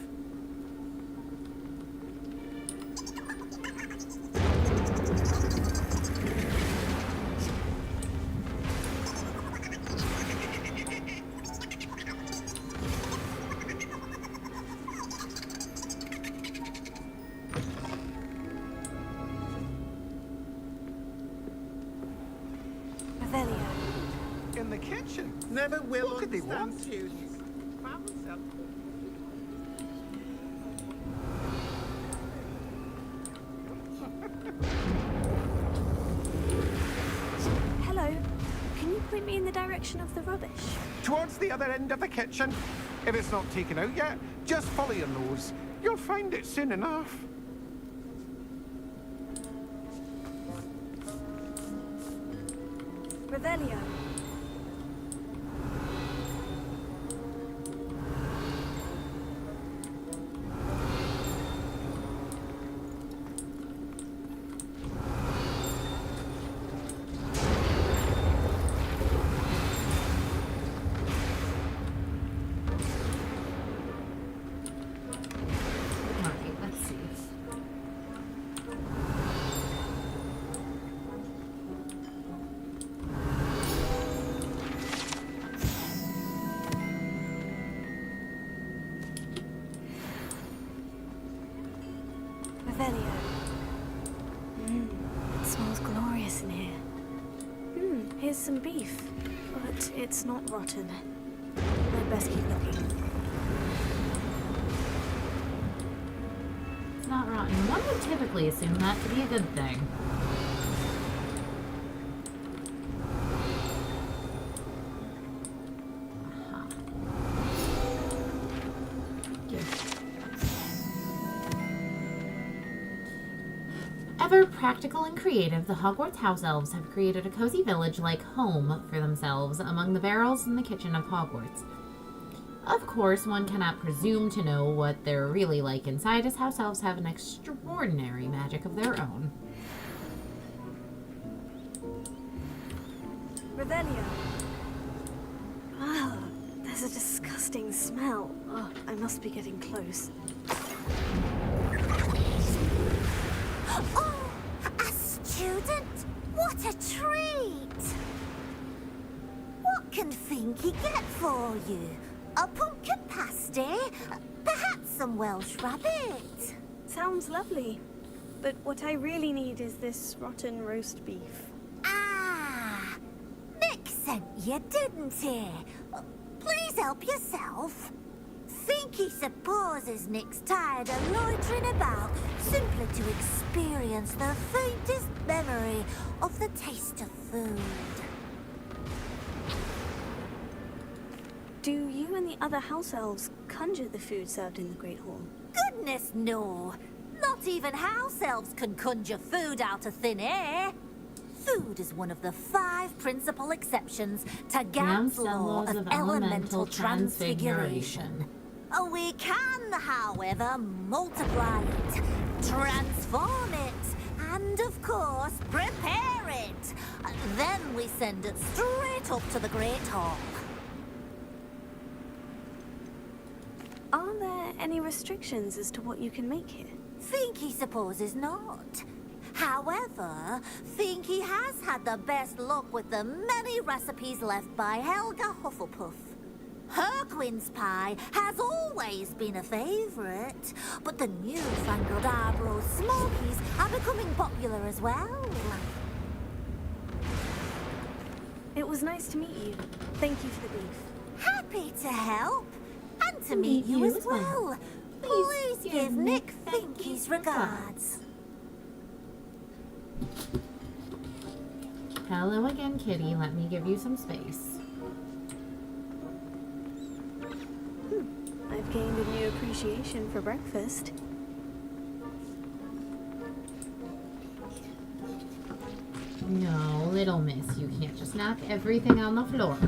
Revelio. In the kitchen. Never will What could they understand want? students. Found something. Hello. Can you point me in the direction of the rubbish? Towards the other end of the kitchen. If it's not taken out yet, just follow your nose. You'll find it soon enough. Revelio. Alright, let's see. Revelio. It smells glorious in here. Here's some beef, but it's not rotten. I'd best keep looking. It's not rotten. One would typically assume that to be a good thing. Aha. Ever practical and creative, the Hogwarts house elves have created a cozy village-like home for themselves among the barrels in the kitchen of Hogwarts. Of course, one cannot presume to know what they're really like inside, as house elves have an extraordinary magic of their own. Revelio. Wow, there's a disgusting smell. Oh, I must be getting close. Oh, a student? What a treat! What can Finky get for you? A pumpkin pasty? Perhaps some Welsh rabbit? Sounds lovely. But what I really need is this rotten roast beef. Ah, Nick sent you, didn't he? Please help yourself. Finky supposes Nick's tired of loitering about simply to experience the faintest memory of the taste of food. Do you and the other house elves conjure the food served in the Great Hall? Goodness, no. Not even house elves can conjure food out of thin air. Food is one of the 5 principal exceptions to Gant's law of elemental transfiguration. We can, however, multiply it, transform it, and of course, prepare it. Then we send it straight up to the Great Hall. Are there any restrictions as to what you can make here? Finky supposes not. However, Finky has had the best luck with the many recipes left by Helga Hufflepuff. Her quince pie has always been a favourite, but the newfangled Arbroath Smokies are becoming popular as well. It was nice to meet you. Thank you for the beef. Happy to help, and to meet you as well. Please give Nick Finky's regards. Hello again, kitty. Let me give you some space. I've gained a new appreciation for breakfast. No, little miss, you can't just knock everything on the floor.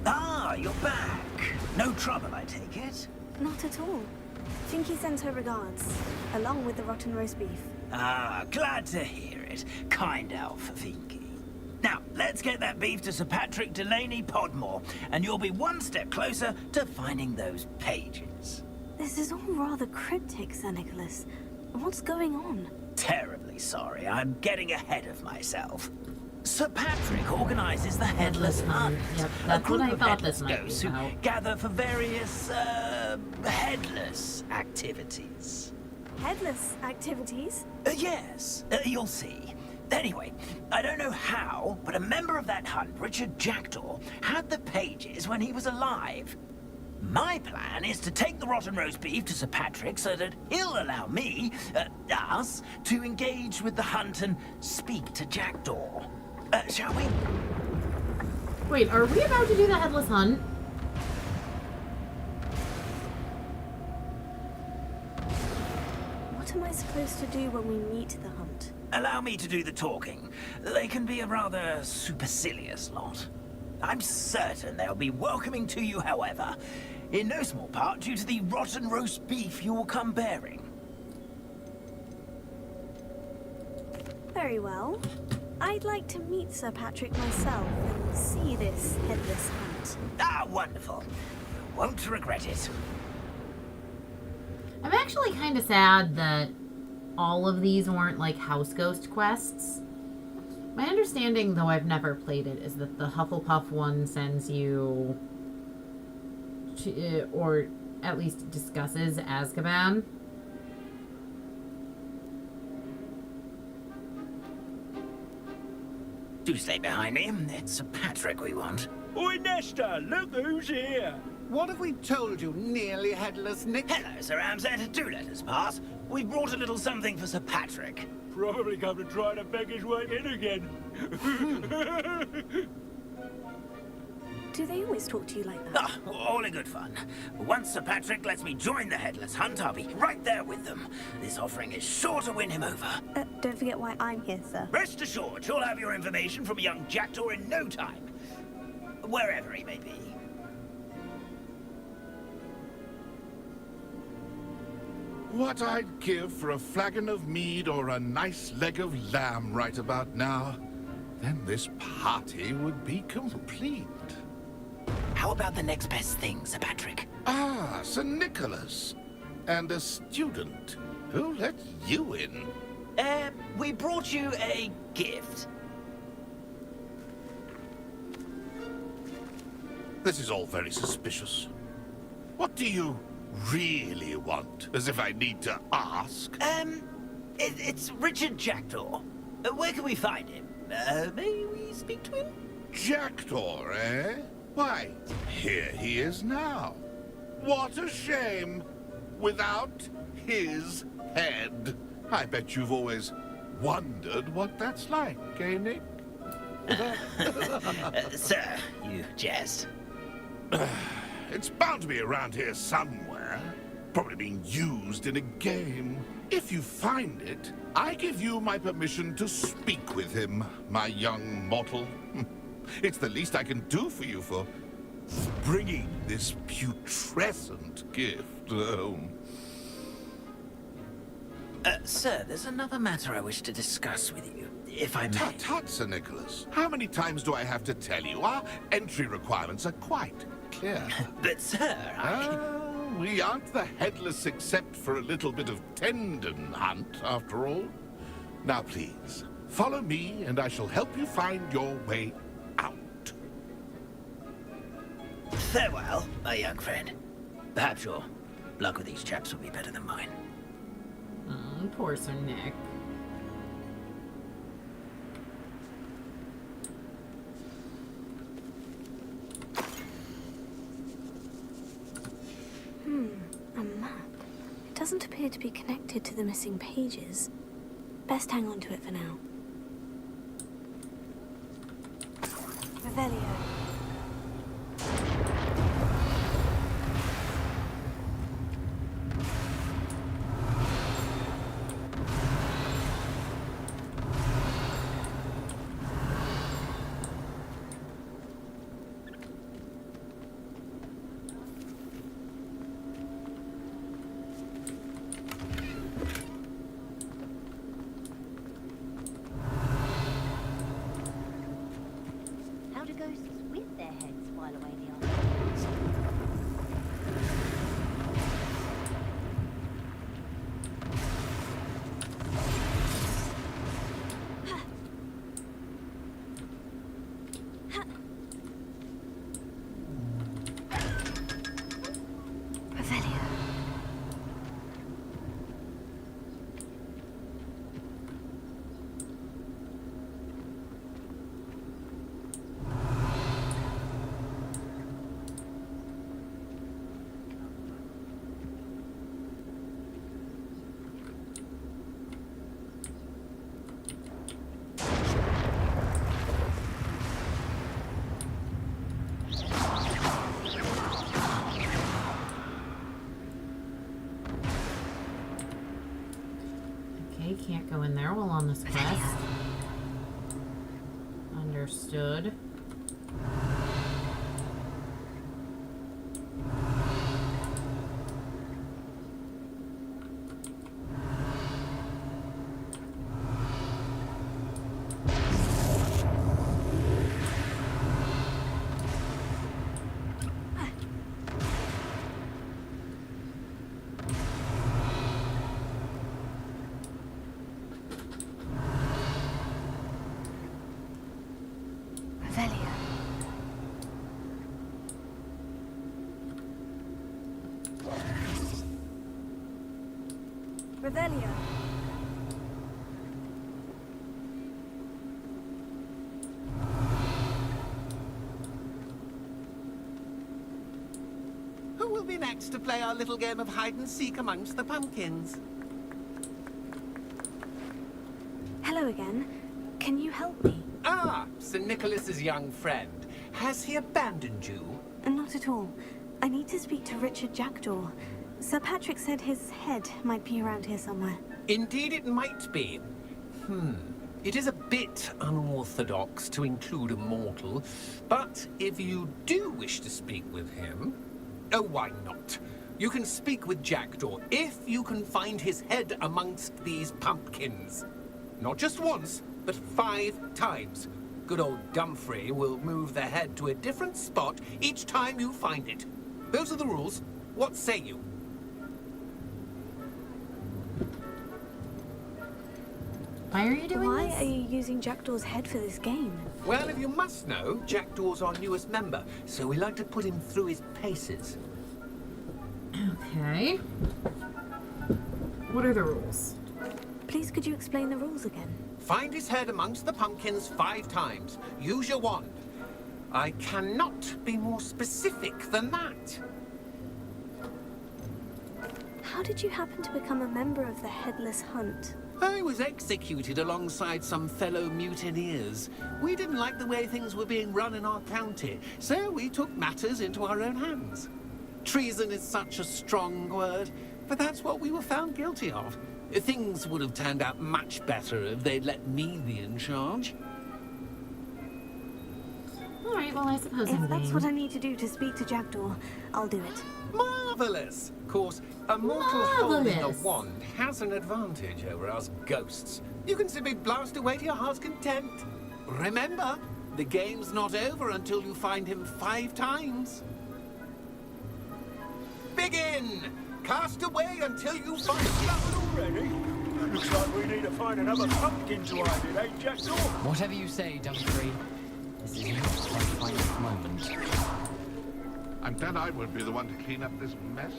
Ah, you're back. trouble, I take it? Not at all. Finky sends her regards, along with the rotten roast beef. Ah, glad to hear it. Kind elf, Finky. Now, let's get that beef to Sir Patrick Delaney Podmore, and you'll be one step closer to finding those pages. This is all rather cryptic, Sir Nicholas. What's going on? Terribly sorry, I'm getting ahead of myself. Sir Patrick organizes the Headless Hunt. Yep, A that's group what I of thought headless this might be ghosts who about. gather for various, headless activities. Headless activities? Yes, you'll see. Anyway, I don't know how, but a member of that hunt, Richard Jackdaw, had the pages when he was alive. My plan is to take the rotten roast beef to Sir Patrick so that he'll allow me, us, to engage with the hunt and speak to Jackdaw. Shall we? Wait, are we about to do the Headless Hunt? What am I supposed to do when we meet the hunt? Allow me to do the talking. They can be a rather supercilious lot. I'm certain they'll be welcoming to you, however, in no small part due to the rotten roast beef you will come bearing. Very well. I'd like to meet Sir Patrick myself and see this headless hunt. Ah, wonderful. You won't regret it. I'm actually kind of sad that all of these weren't like house ghost quests. My understanding, though I've never played it, is that the Hufflepuff one sends you to, or at least discusses Azkaban. Do stay behind me. It's Sir Patrick we want. Oi, Nesta, look who's here. What have we told you, nearly headless Nick? Hello, Sir Ramsay. Do let us pass. We brought a little something for Sir Patrick. Probably come to try to beg his way in again. Do they always talk to you like that? Ah, all in good fun. Once Sir Patrick lets me join the Headless Hunt, I'll be right there with them. This offering is sure to win him over. Don't forget why I'm here, sir. Rest assured, you'll have your information from young Jackdaw in no time. Wherever he may be. What I'd give for a flagon of mead or a nice leg of lamb right about now. Then this party would be complete. How about the next best thing, Sir Patrick? Ah, Sir Nicholas. And a student. Who let you in? We brought you a gift. This is all very suspicious. What do you really want? As if I need to ask? It's Richard Jackdaw. Where can we find him? May we speak to him? Jackdaw, eh? Why, here he is now. What a shame. Without his head. I bet you've always wondered what that's like, eh, Nick? Sir, you jest. It's bound to be around here somewhere. Probably being used in a game. If you find it, I give you my permission to speak with him, my young mortal. It's the least I can do for you for bringing this putrescent gift home. Sir, there's another matter I wish to discuss with you, if I may. Tut, tut, Sir Nicholas. How many times do I have to tell you? Our entry requirements are quite clear. But, sir, we aren't the headless except for a little bit of tendon hunt, after all. Now, please, follow me, and I shall help you find your way out. Farewell, my young friend. Perhaps your luck with these chaps will be better than mine. Poor Sir Nick. A map. It doesn't appear to be connected to the missing pages. Best hang on to it for now. Revelio. while on this quest. Understood. Revelio. Who will be next to play our little game of hide-and-seek amongst the pumpkins? Hello again. Can you help me? Ah, Sir Nicholas's young friend. Has he abandoned you? Not at all. I need to speak to Richard Jackdaw. Sir Patrick said his head might be around here somewhere. Indeed it might be. It is a bit unorthodox to include a mortal, but if you do wish to speak with him... Oh, why not? You can speak with Jackdaw if you can find his head amongst these pumpkins. Not just once, but 5 times. Good old Dumfrey will move the head to a different spot each time you find it. Those are the rules. What say you? Why are you doing Why this? are you using Jackdaw's head for this game? Well, if you must know, Jackdaw's our newest member, so we like to put him through his paces. Okay. What are the rules? Please, could you explain the rules again? Find his head amongst the pumpkins 5 times. Use your wand. I cannot be more specific than that. How did you happen to become a member of the Headless Hunt? I was executed alongside some fellow mutineers. We didn't like the way things were being run in our county, so we took matters into our own hands. Treason is such a strong word, but that's what we were found guilty of. Things would have turned out much better if they'd let me be in charge. Alright, well I suppose If I'm that's game. what I need to do to speak to Jackdaw, I'll do it. Marvelous! Of course, a mortal holding a wand has an advantage over us ghosts. You can simply blast away to your heart's content. Remember, the game's not over until you find him 5 times. Begin! Cast away until you find him. Already? Looks like we need to find another pumpkin to hide in, eh, Jackdaw? Whatever you say, Dumfrey. This is not quite right at the moment. And then I would be the one to clean up this mess.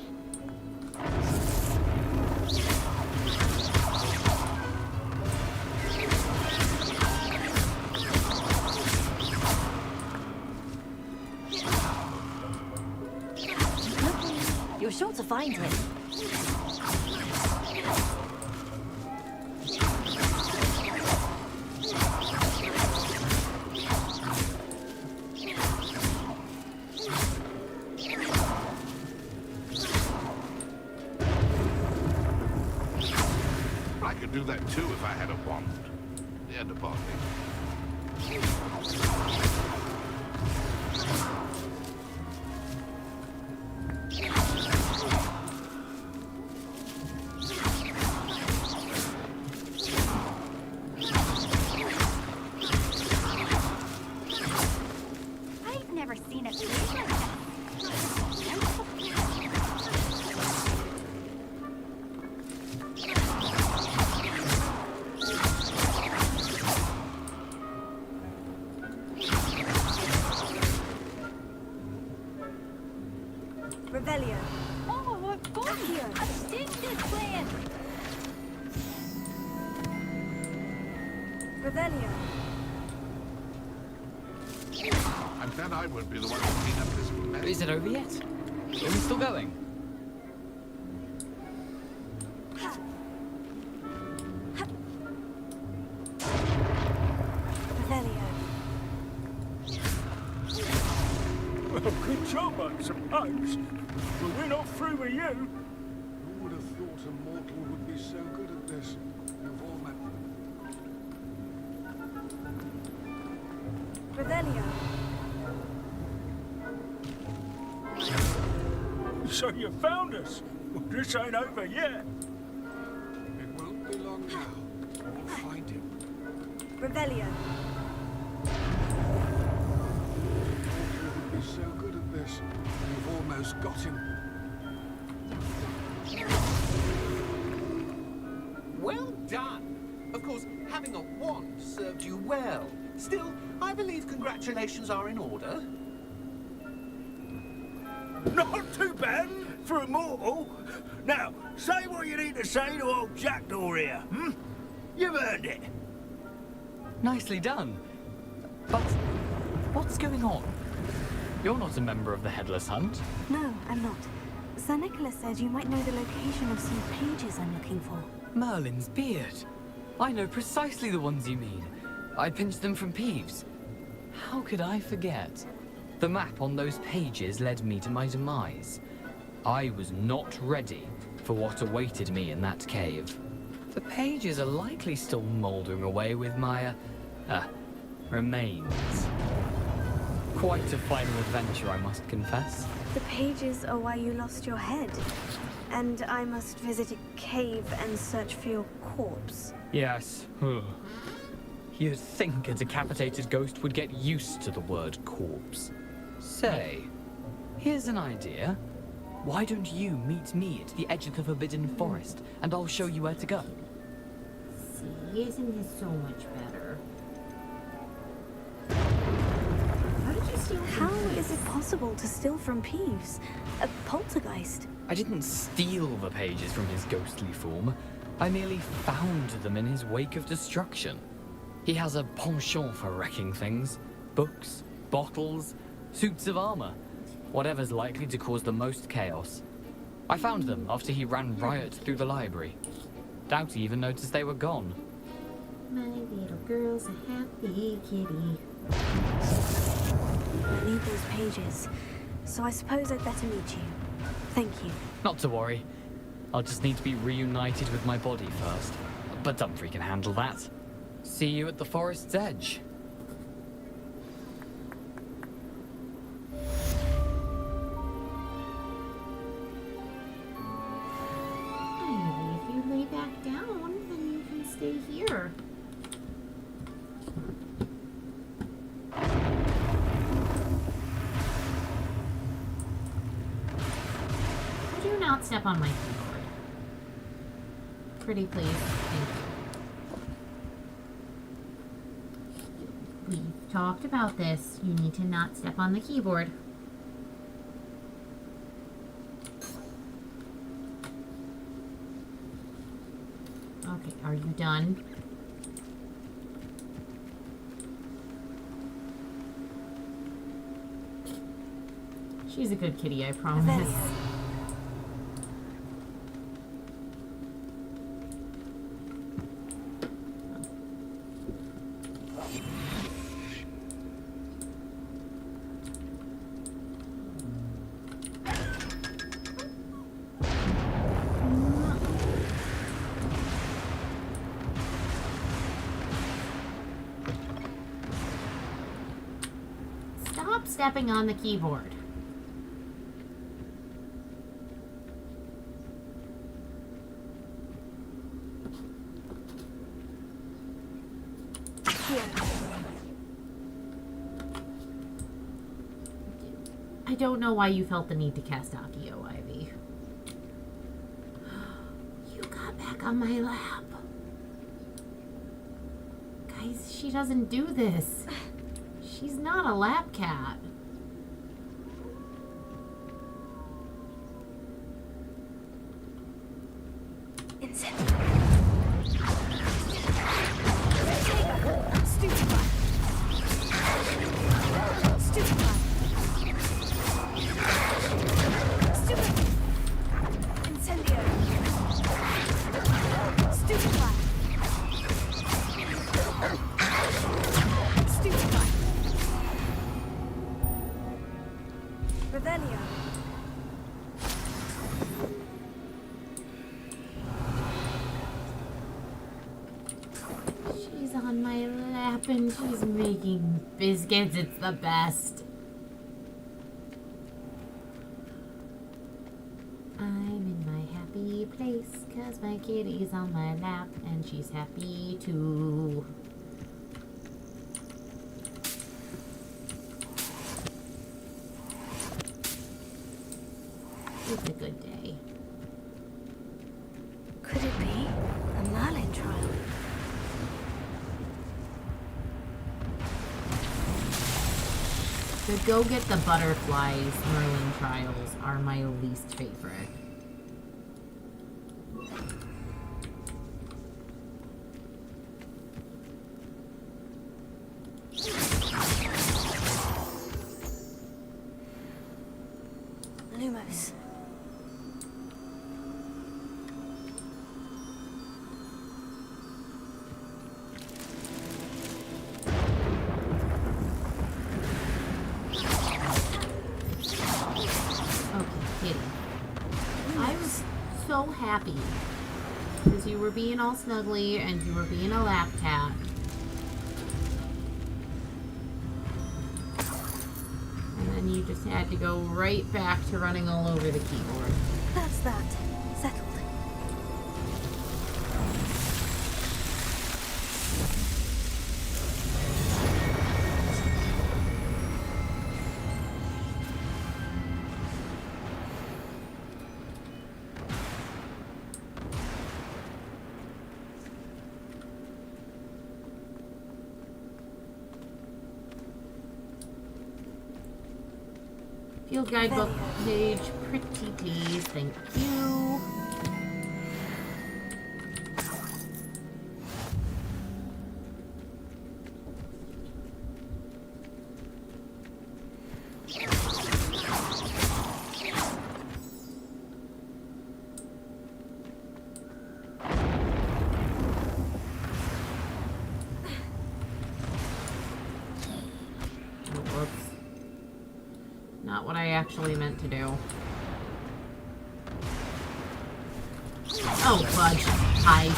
You're sure to find him. I could do that too if I had a wand. The end of party. I've never seen a place like that. Revelio. Oh, I've got Accio. I've seen this plan. Revelio. And then I would be the one to clean up this mess. Is it over yet? Are we still going? Revelio. Well, good job, I suppose. But we're not through with you. Who would have thought a mortal would be so good at this? You've all met Revelio. So you found us. Well, this ain't over yet. It won't be long now. We'll find him. Revelio. You'll be so good at this. You've almost got him. Well done. Of course, having a wand served you well. Still, I believe congratulations are in order. Not too bad for a mortal. Now, say what you need to say to old Jackdaw here, hmm? You've earned it. Nicely done. But what's going on? You're not a member of the Headless Hunt. No, I'm not. Sir Nicholas said you might know the location of some pages I'm looking for. Merlin's beard. I know precisely the ones you mean. I pinched them from Peeves. How could I forget? The map on those pages led me to my demise. I was not ready for what awaited me in that cave. The pages are likely still mouldering away with my, remains. Quite a final adventure, I must confess. The pages are why you lost your head. And I must visit a cave and search for your corpse. Yes. You'd think a decapitated ghost would get used to the word corpse. Say, here's an idea. Why don't you meet me at the edge of the Forbidden Forest, and I'll show you where to go? See, isn't this so much better? How did you steal from How Peeves? is it possible to steal from Peeves? A poltergeist? I didn't steal the pages from his ghostly form. I merely found them in his wake of destruction. He has a penchant for wrecking things. Books, bottles, suits of armor. Whatever's likely to cause the most chaos. I found them after he ran riot through the library. Doubt he even noticed they were gone. My little girl's a happy kitty. I need those pages, so I suppose I'd better meet you. Thank you. Not to worry. I'll just need to be reunited with my body first. But Dumfries can handle that. See you at the forest's edge. Maybe if you lay back down, then you can stay here. Do not step on my keyboard. Pretty please. Thank you. We've talked about this. You need to not step on the keyboard. Okay, are you done? She's a good kitty, I promise. Stop stepping on the keyboard. I don't know why you felt the need to cast Accio, Ivy. You got back on my lap. Guys, she doesn't do this. She's not a lap cat. slapping. She's making biscuits. It's the best. I'm in my happy place because my kitty's on my lap and she's happy too. It's a good day. Could it be a Merlin trial? The Go Get the Butterflies Merlin trials are my least favorite. Lumos. I was so happy because you were being all snuggly and you were being a lap cat. And then you just had to go right back to running all over the keyboard. That's that. Settled. Field guidebook page, pretty please, thank you. Not what I actually meant to do. Oh, fudge. Hi.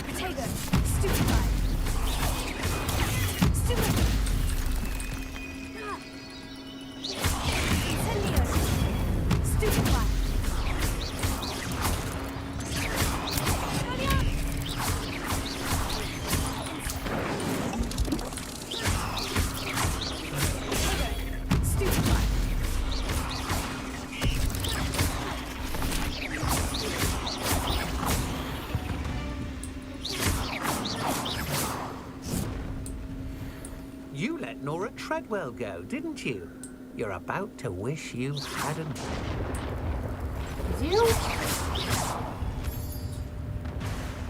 Potato. Stupid guy. Stupid. Incendio. Stupid guy. You let Nora Treadwell go, didn't you? You're about to wish you hadn't. You?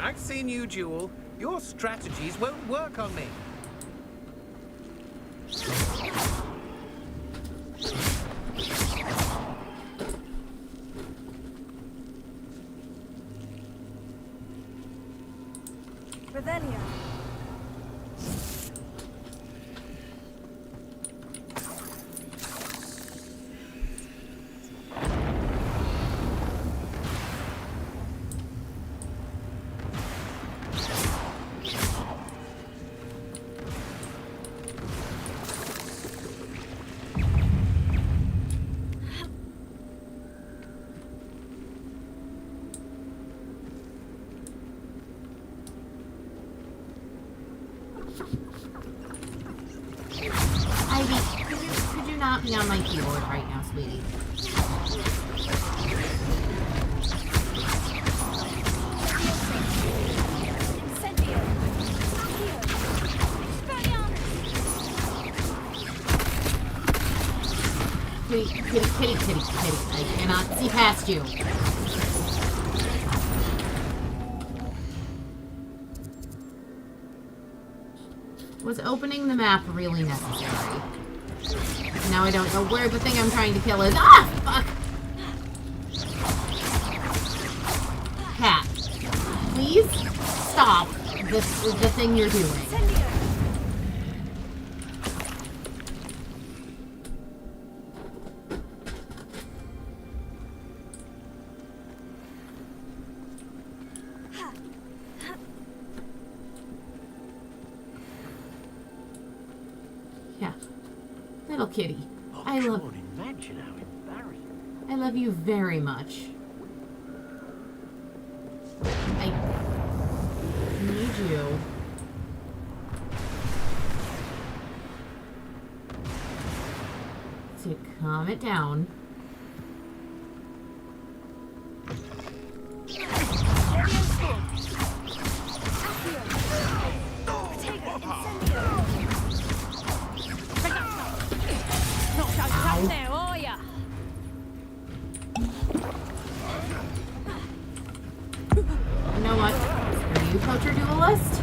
I've seen you, Jewel. Your strategies won't work on me. Revelio. Ivy, could you not be on my keyboard right now, sweetie? Kitty. I cannot see past you. Was opening the map really necessary? Now I don't know where the thing I'm trying to kill is. Ah! Fuck! Cat, please stop the thing you're doing. kitty. I love Imagine how embarrassing. I love you very much. I need you. To calm it down. There, are ya? You know what? Are you poacher duelist?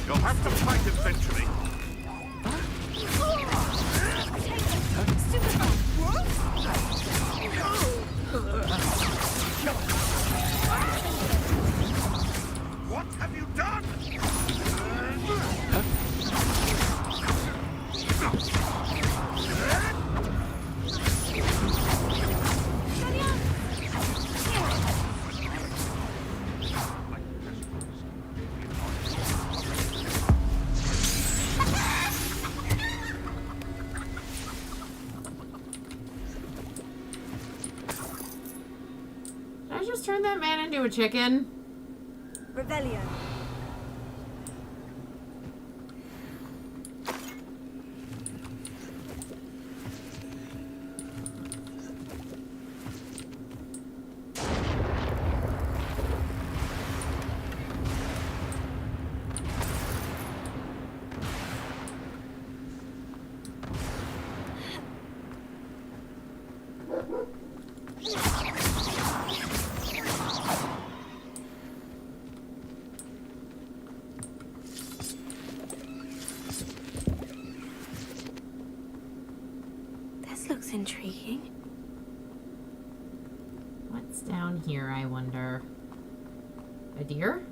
You'll have to fight eventually. What have you done? Did I just turn that man into a chicken? Revelio. This looks intriguing. What's down here, I wonder? A deer?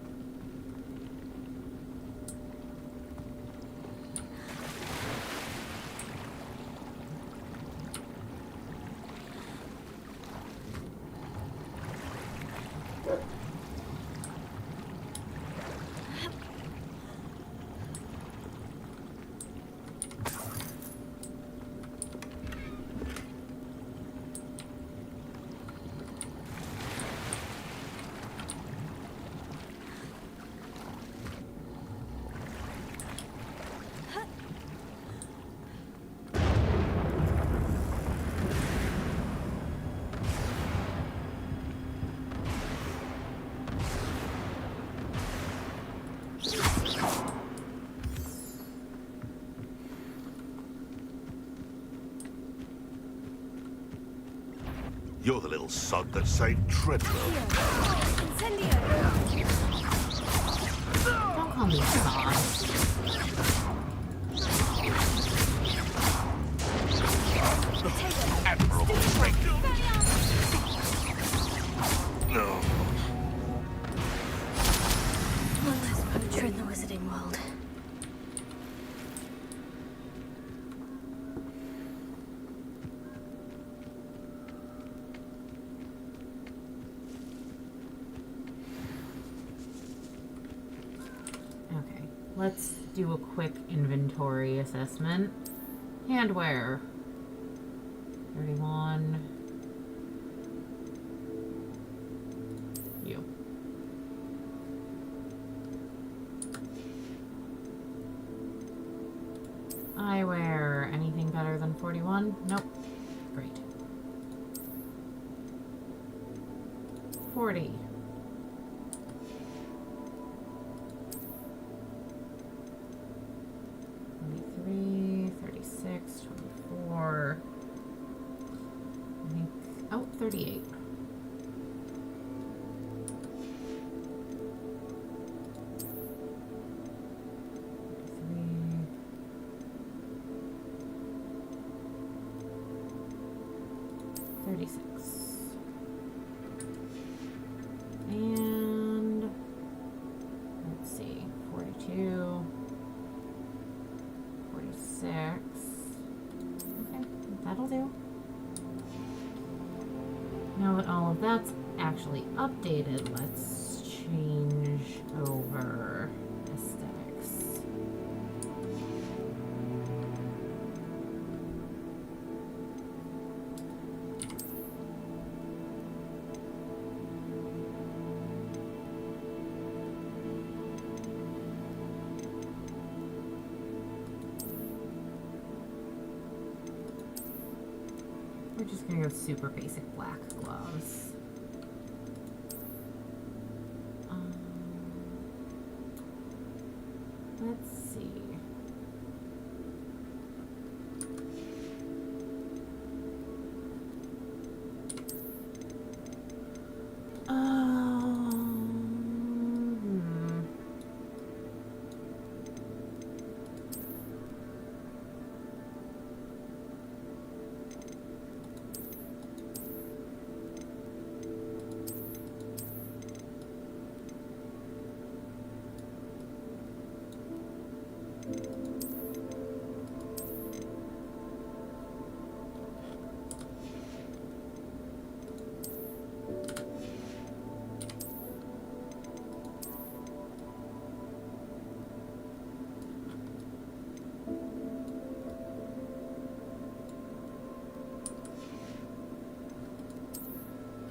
You're the little sod that saved Treadwell. Don't call me a sod. Admirable strength. No. One less poacher in the wizarding world. Okay, let's do a quick inventory assessment. Handwear. 31. You. Eyewear. Anything better than 41? Nope. Great. 40. 23, 36, 24. I think. Oh, 38. And let's see, 42, 46. Okay, that'll do. Now that all of that's actually updated, let's change over aesthetics. We're just gonna go super basic black gloves. Let's see.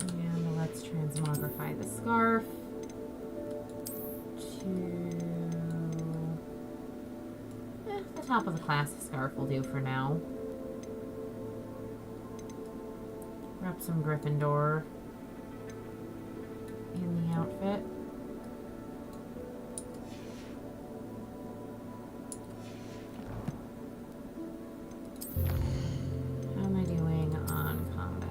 And let's transmogrify the scarf to the top of the classic scarf will do for now. Grab some Gryffindor in the outfit. How am I doing on combat?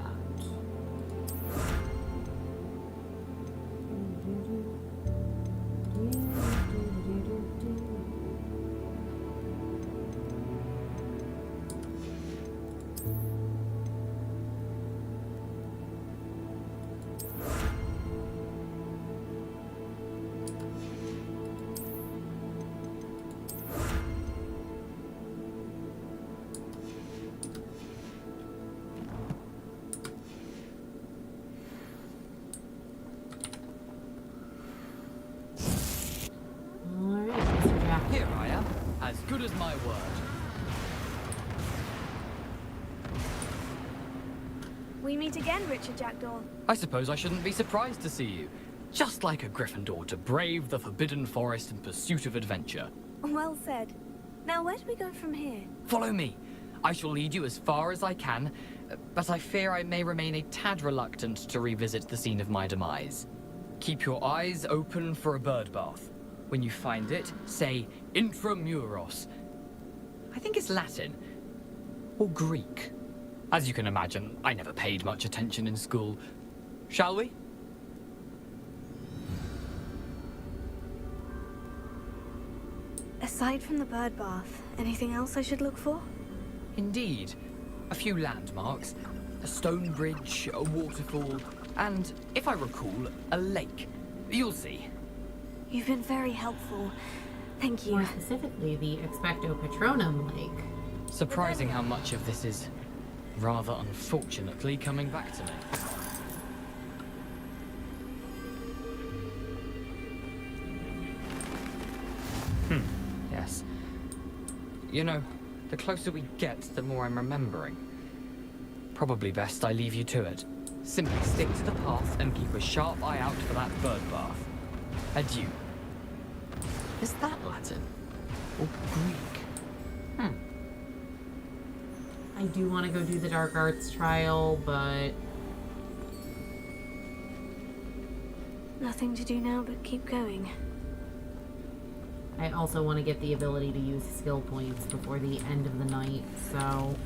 Here I am, as good as my word. We meet again, Richard Jackdaw. I suppose I shouldn't be surprised to see you. Just like a Gryffindor to brave the Forbidden Forest in pursuit of adventure. Well said. Now, where do we go from here? Follow me. I shall lead you as far as I can, but I fear I may remain a tad reluctant to revisit the scene of my demise. Keep your eyes open for a bird bath. When you find it, say intramuros. I think it's Latin. Or Greek. As you can imagine, I never paid much attention in school. Shall we? Aside from the bird bath, anything else I should look for? Indeed. A few landmarks. A stone bridge, a waterfall, and, if I recall, a lake. You'll see. You've been very helpful. Thank you. More specifically, the Expecto Patronum Lake. Surprising how much of this is, rather unfortunately, coming back to me. Yes. You know, the closer we get, the more I'm remembering. Probably best I leave you to it. Simply stick to the path and keep a sharp eye out for that bird bath. Adieu. Is that Latin? Or Greek? I do want to go do the Dark Arts trial, but... Nothing to do now but keep going. I also want to get the ability to use skill points before the end of the night, so...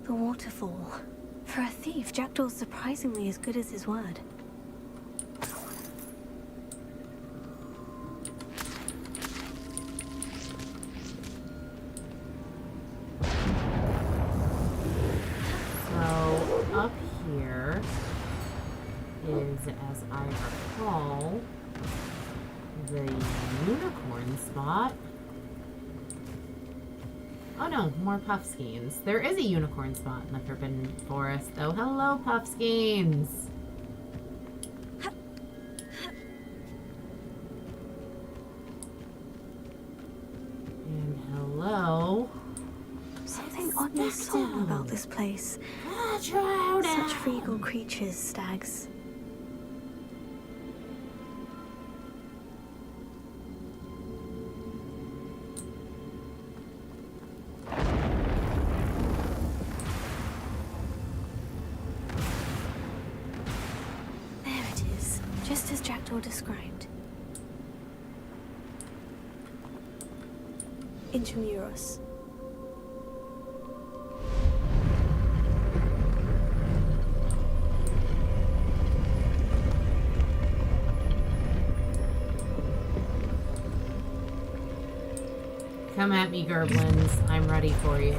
The waterfall. For a thief, Jackdaw's surprisingly as good as his word. So, up here is, as I recall, the unicorn spot. Oh no, more Puffskeins. There is a unicorn spot in the Forbidden Forest, though. Hello, Puffskeins! And hello. Something oddly solemn about this place. Such regal creatures, stags. There it is, just as Jackdaw described. Intramuros. Come at me, Gerblins. I'm ready for you.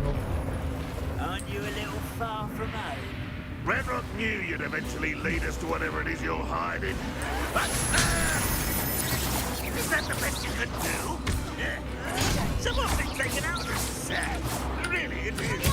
Aren't you a little far from home? Redrock knew you'd eventually lead us to whatever it is you're hiding. But, is that the best you could do? Someone's been taken out of sad. Really, it is.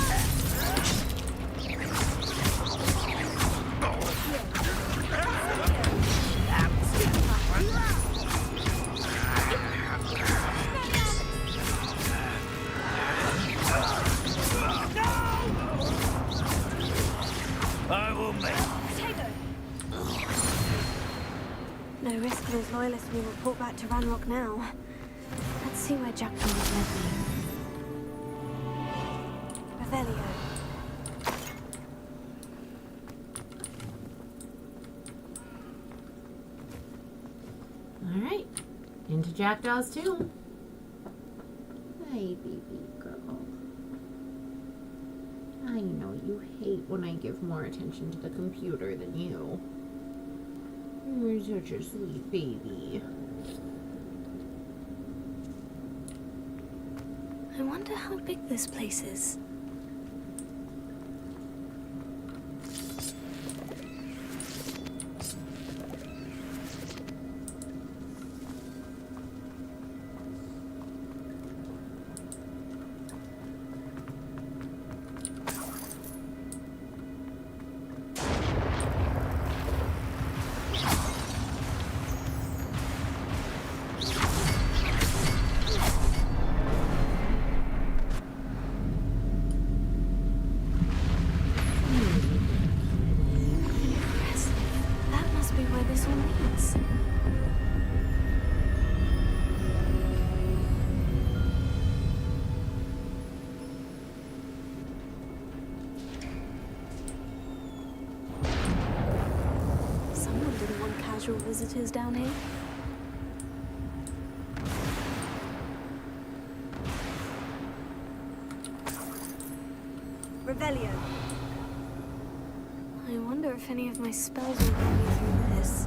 I will make. No risk those loyalists will report back to Ranrock now. Let's see where Jackdaw has led me. Revelio. Alright. Into Jackdaw's tomb. Hey, baby girl. I know you hate when I give more attention to the computer than you. You're such a sweet baby. I wonder how big this place is. Visitors down here. Revelio. I wonder if any of my spells will get me through this.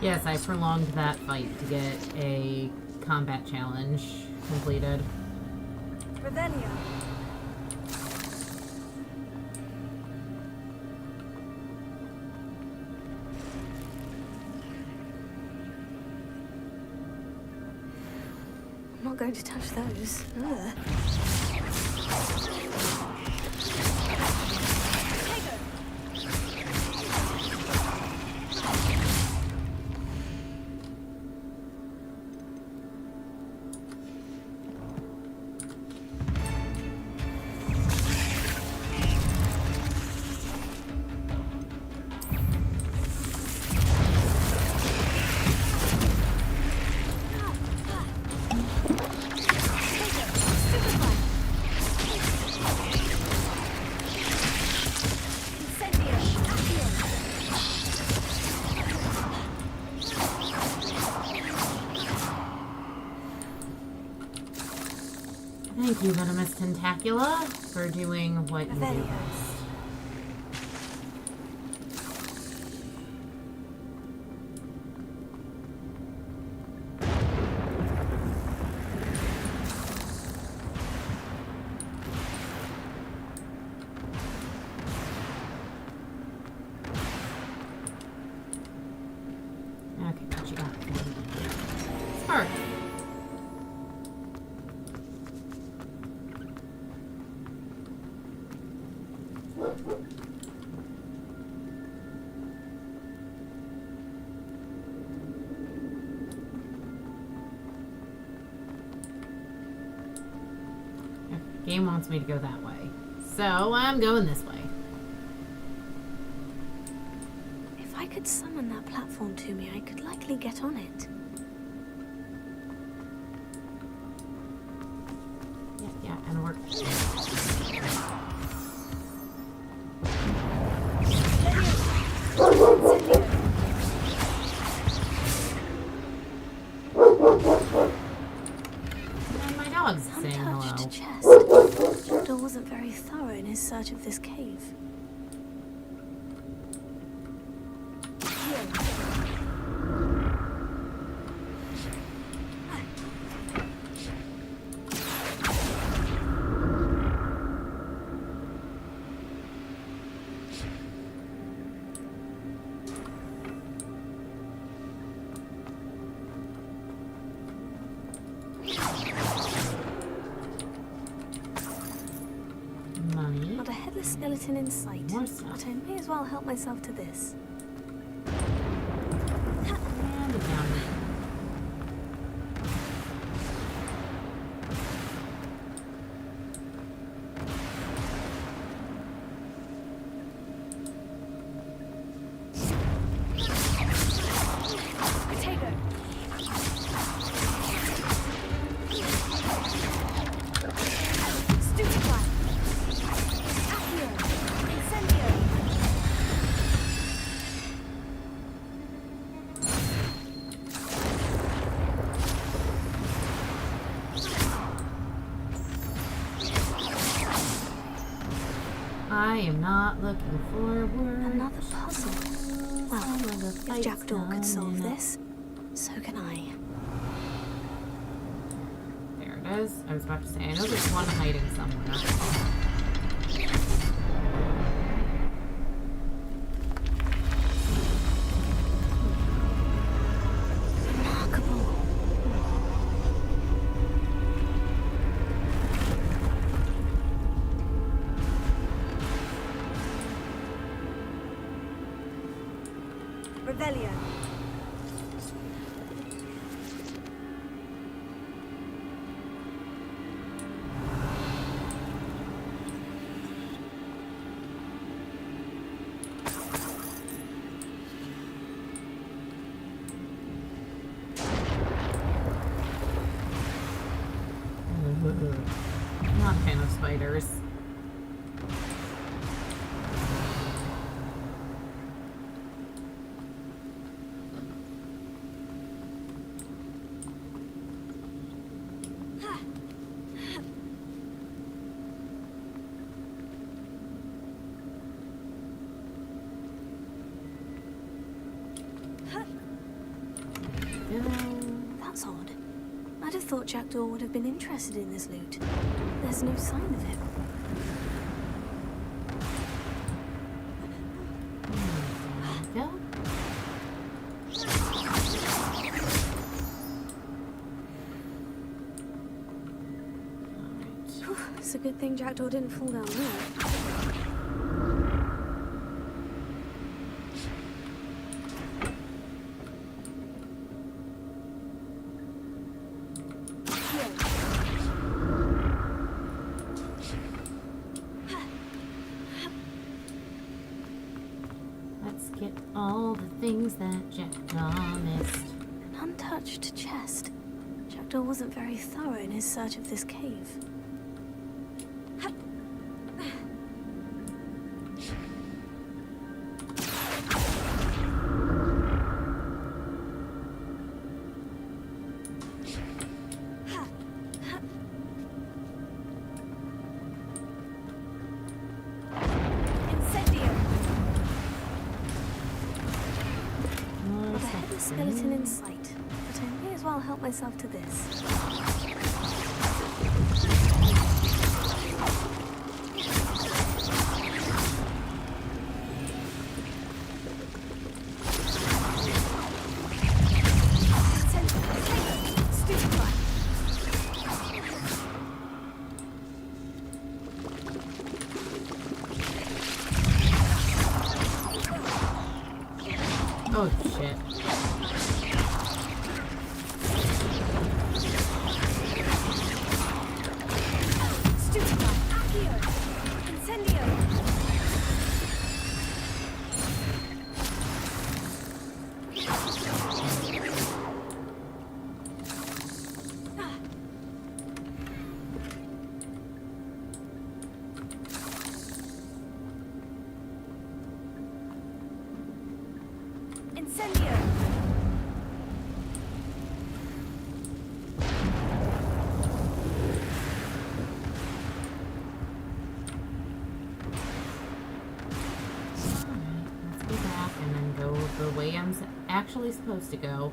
Yes, I prolonged that fight to get a combat challenge completed. Revelio. I'm not going to touch those. Ugh. Thank you, Venomous Tentacula, for doing what you do best. Okay, what you got? Spark. Game wants me to go that way, so I'm going this way. If I could summon that platform to me, I could likely get on it. Yeah, and we're... And my dog's saying hello. Untouched chest. Jackdaw wasn't very thorough in his search of this cave. Money. Not a headless skeleton in sight, More stuff. but I may as well help myself to this. And down. Potato! Stupefy! Accio! Incendio! I am not looking forward. Another puzzle. Well, if Jackdaw could solve this, so can I. There it is. I was about to say, I know there's one hiding somewhere. Remarkable. Rebellion. Not a fan of spiders. That's odd. I'd have thought Jackdaw would have been interested in this loot. There's no sign of him. Yeah. Whew, it's a good thing Jackdaw didn't fall down there. Let's get all the things that Jackdaw missed. An untouched chest. Jackdaw wasn't very thorough in his search of this cave. skeleton in sight, but I may as well help myself to this. Oh, shit. The way I'm actually supposed to go.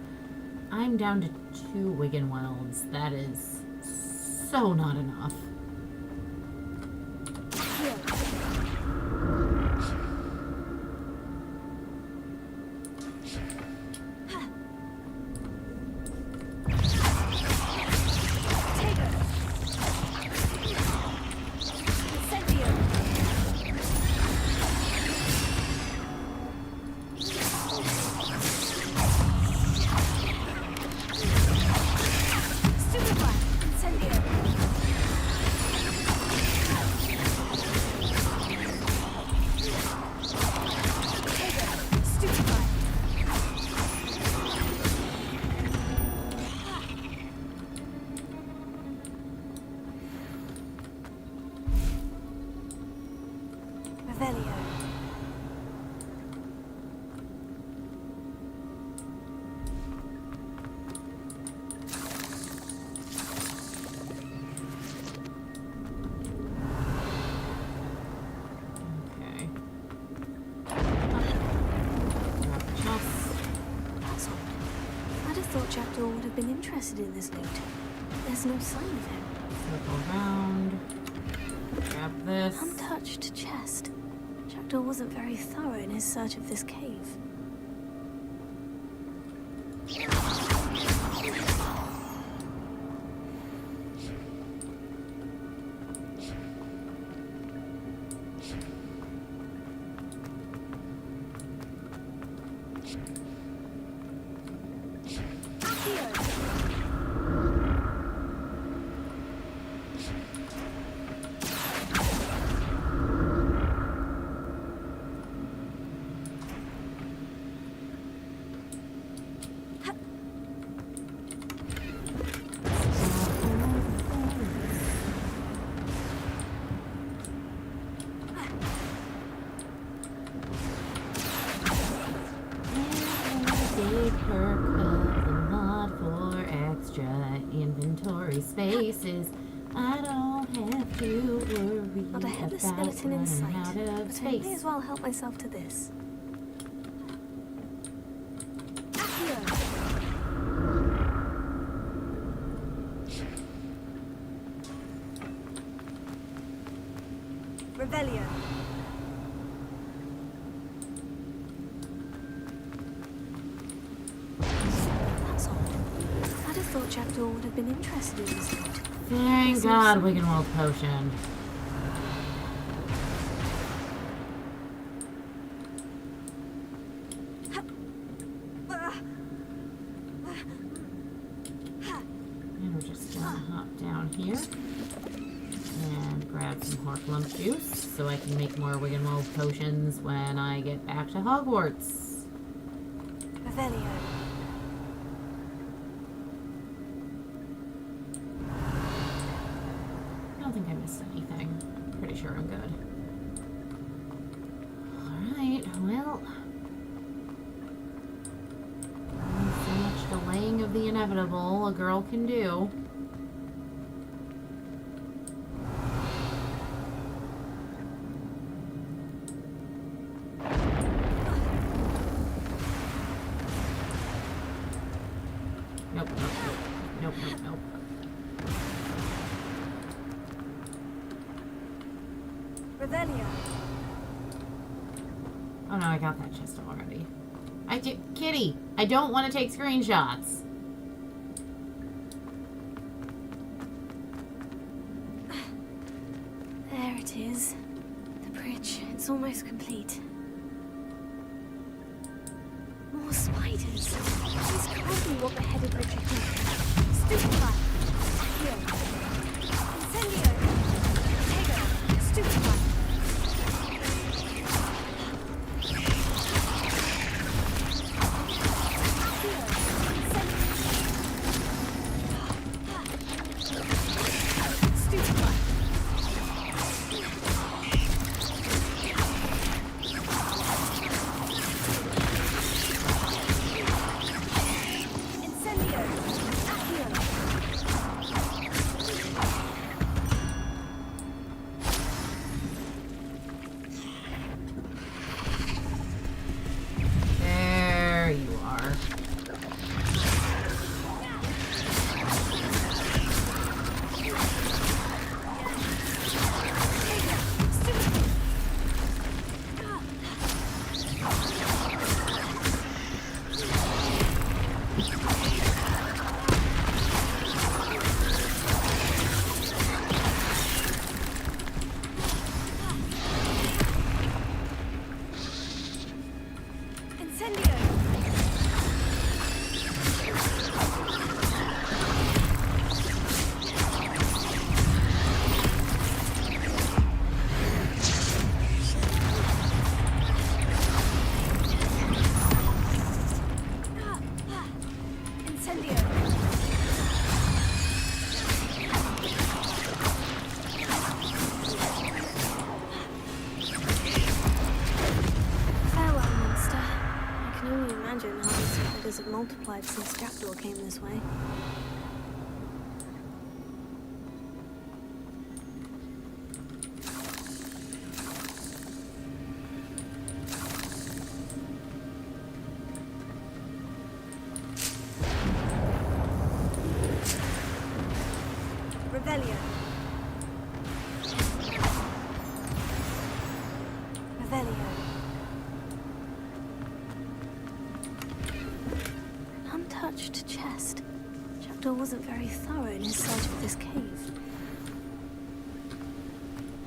I'm down to 2 Wiggenwelds. That is so not enough. Jackdaw would have been interested in this loot. There's no sign of him. Circle around. Grab this. Untouched chest. Jackdaw wasn't very thorough in his search of this cave. Spaces. I don't have to worry Not a headless skeleton in sight, but I may as well help myself to this. Revelio. That's odd. I'd have thought Jackdaw would have been interested in this loot. Thank God, Wiggenweld potion. And we're just gonna hop down here and grab some Horklump juice so I can make more Wiggenweld potions when I get back to Hogwarts. Revelio. I don't think I missed anything. Pretty sure I'm good. Alright, well. So much delaying of the inevitable a girl can do. Nope, nope, nope. Nope, nope, nope. Revelio. Oh no, I got that chest already. Kitty, I don't want to take screenshots. There it is. The bridge. It's almost complete. More spiders. These can't be what the headed Richard did. Stupefy. Accio. Incendio. Tego. Stupefy. There you are. Have multiplied since Jackdaw came this way. Revelio. Revelio. Untouched chest. Jackdaw wasn't very thorough in his search of this cave.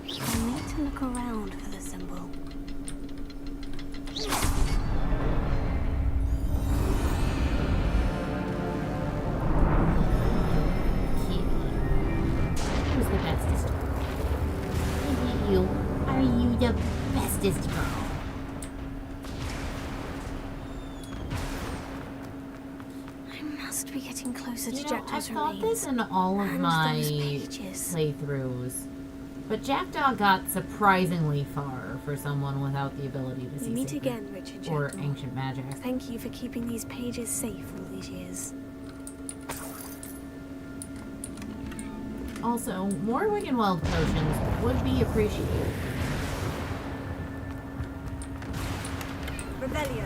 I need to look around for the symbol. Who's the bestest? You. Are you the bestest girl? Be getting closer to You know, Jackdaw's I've thought remains. this in all of And my those pages. playthroughs, but Jackdaw got surprisingly far for someone without the ability to We see meet sacred again, Richard or Jackdaw. ancient magic. Thank you for keeping these pages safe all these years. Also, more Wiggenweld potions would be appreciated. Revelio.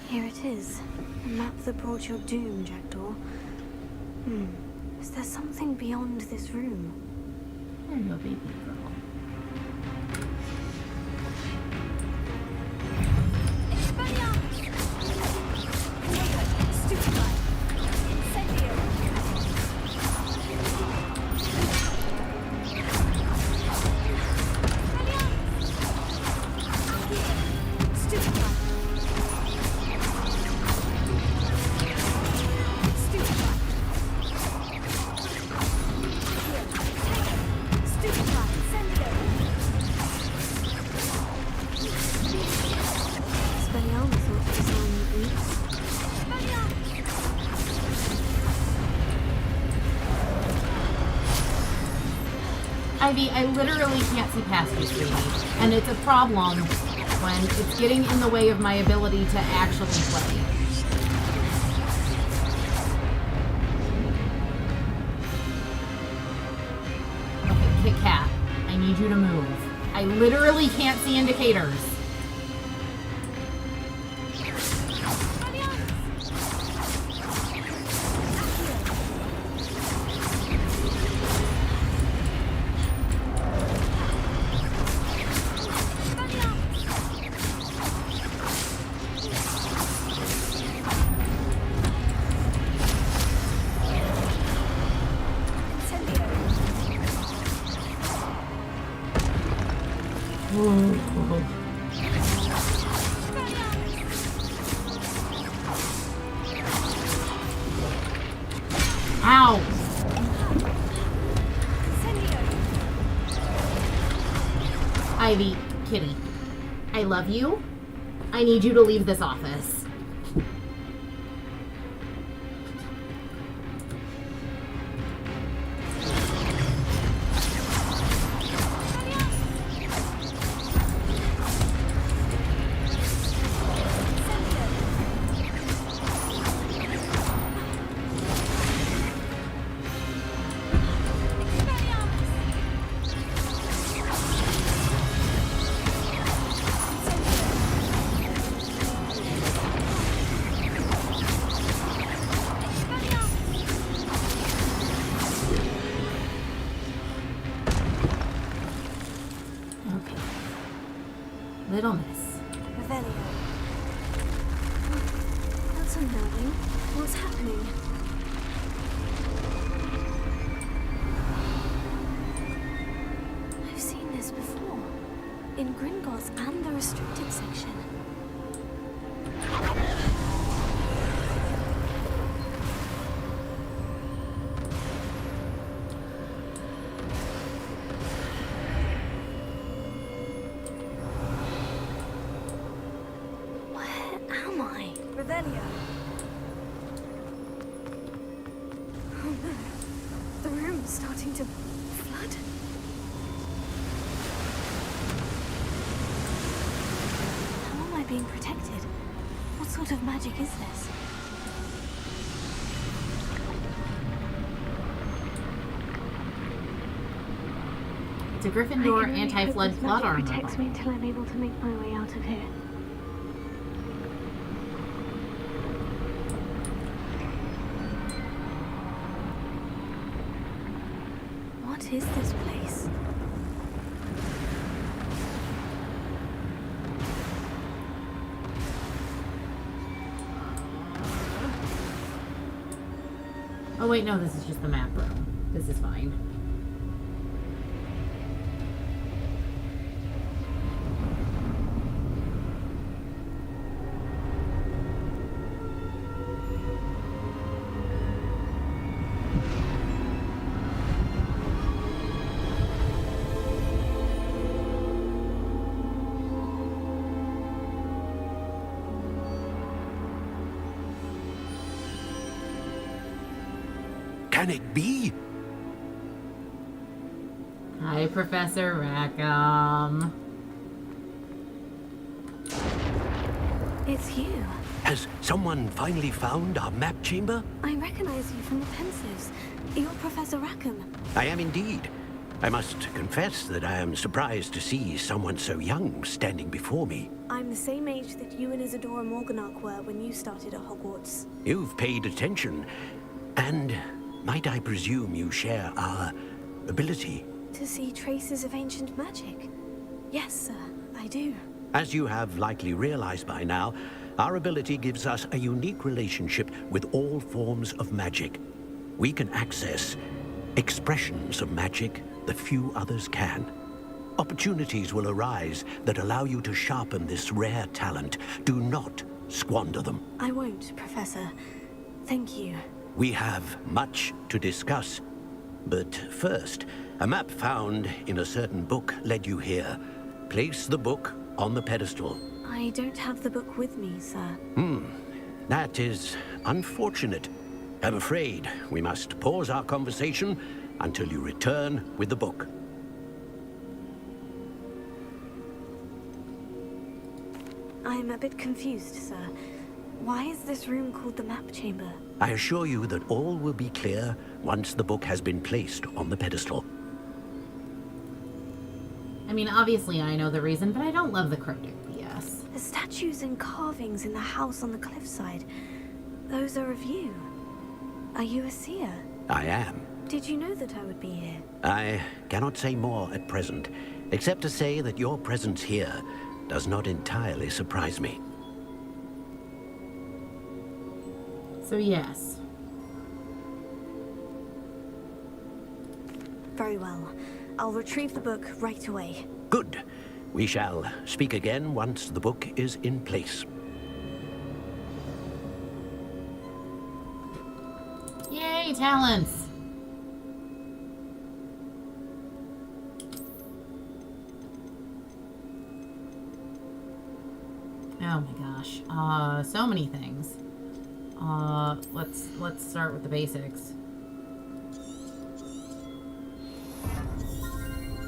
Here it is. A map that brought your doom, Jackdaw. Is there something beyond this room? Hello, baby girl. Ivy, I literally can't see past you, sweetie. And it's a problem when it's getting in the way of my ability to actually play. Okay, Kit Kat, I need you to move. I literally can't see indicators. Ow! Ivy, Kitty, I love you. I need you to leave this office. Little Miss. Revelio. That's unnerving. What's happening? I've seen this before. In Gringotts and the restricted section. Revelio. Oh no. The room's starting to flood. How am I being protected? What sort of magic is this? It's a Gryffindor anti-flood flood armor. Protects me until I'm able to make my way out of here. What is this place? Oh wait, no, this is just the map room. This is fine. Can it be? Hi, Professor Rackham. It's you. Has someone finally found our map chamber? I recognize you from the Pensives. You're Professor Rackham. I am indeed. I must confess that I am surprised to see someone so young standing before me. I'm the same age that you and Isadora Morganach were when you started at Hogwarts. You've paid attention, and might I presume you share our ability? To see traces of ancient magic? Yes, sir, I do. As you have likely realized by now, our ability gives us a unique relationship with all forms of magic. We can access expressions of magic that few others can. Opportunities will arise that allow you to sharpen this rare talent. Do not squander them. I won't, Professor. Thank you. We have much to discuss. But first, a map found in a certain book led you here. Place the book on the pedestal. I don't have the book with me, sir. That is unfortunate. I'm afraid we must pause our conversation until you return with the book. I'm a bit confused, sir. Why is this room called the map chamber? I assure you that all will be clear once the book has been placed on the pedestal. I mean, obviously I know the reason, but I don't love the cryptic BS. The statues and carvings in the house on the cliffside, those are of you. Are you a seer? I am. Did you know that I would be here? I cannot say more at present, except to say that your presence here does not entirely surprise me. So yes. Very well. I'll retrieve the book right away. Good. We shall speak again once the book is in place. Yay, talents! Oh my gosh. So many things. Let's start with the basics.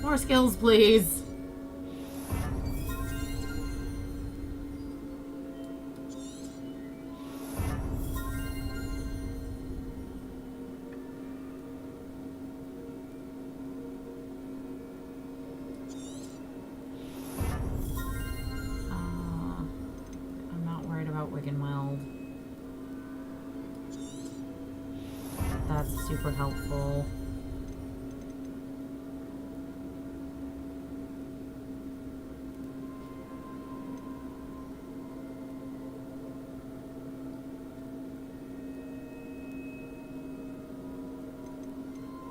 More skills, please. I'm not worried about Wiggenweld. That's super helpful.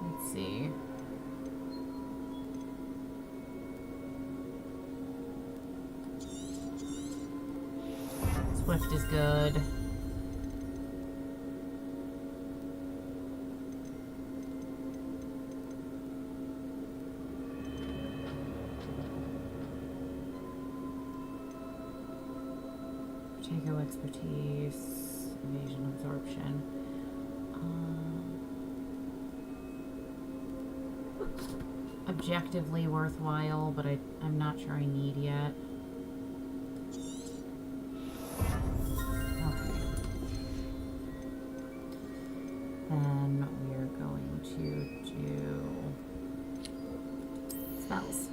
Let's see. Swift is good. Particular expertise, evasion, absorption. Objectively worthwhile, but I'm not sure I need yet. Okay. Then we're going to do spells.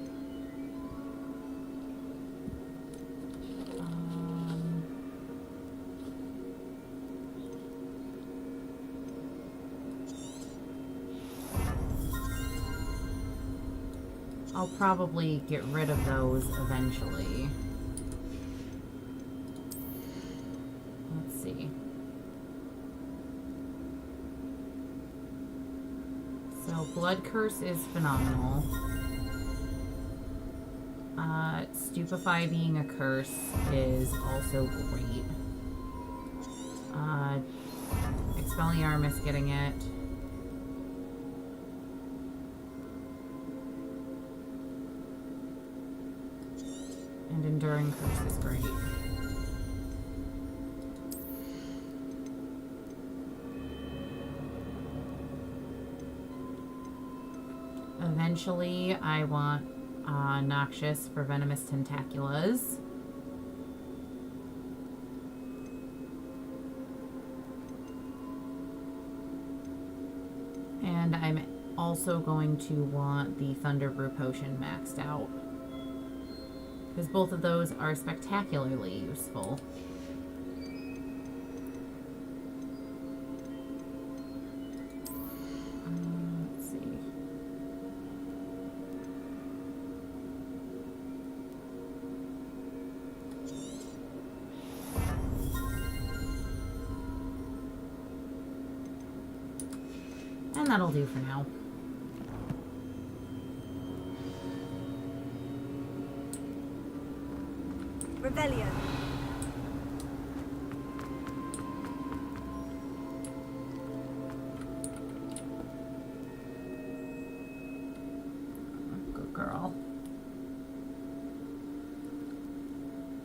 I'll probably get rid of those eventually. Let's see. So Blood Curse is phenomenal. Stupefy being a curse is also great. Expelliarmus getting it. And Enduring Curse is great. Eventually, I want Noxious for Venomous Tentaculas. And I'm also going to want the Thunder Brew Potion maxed out, because both of those are spectacularly useful. Let's see. And that'll do for now. Rebellion. Good girl.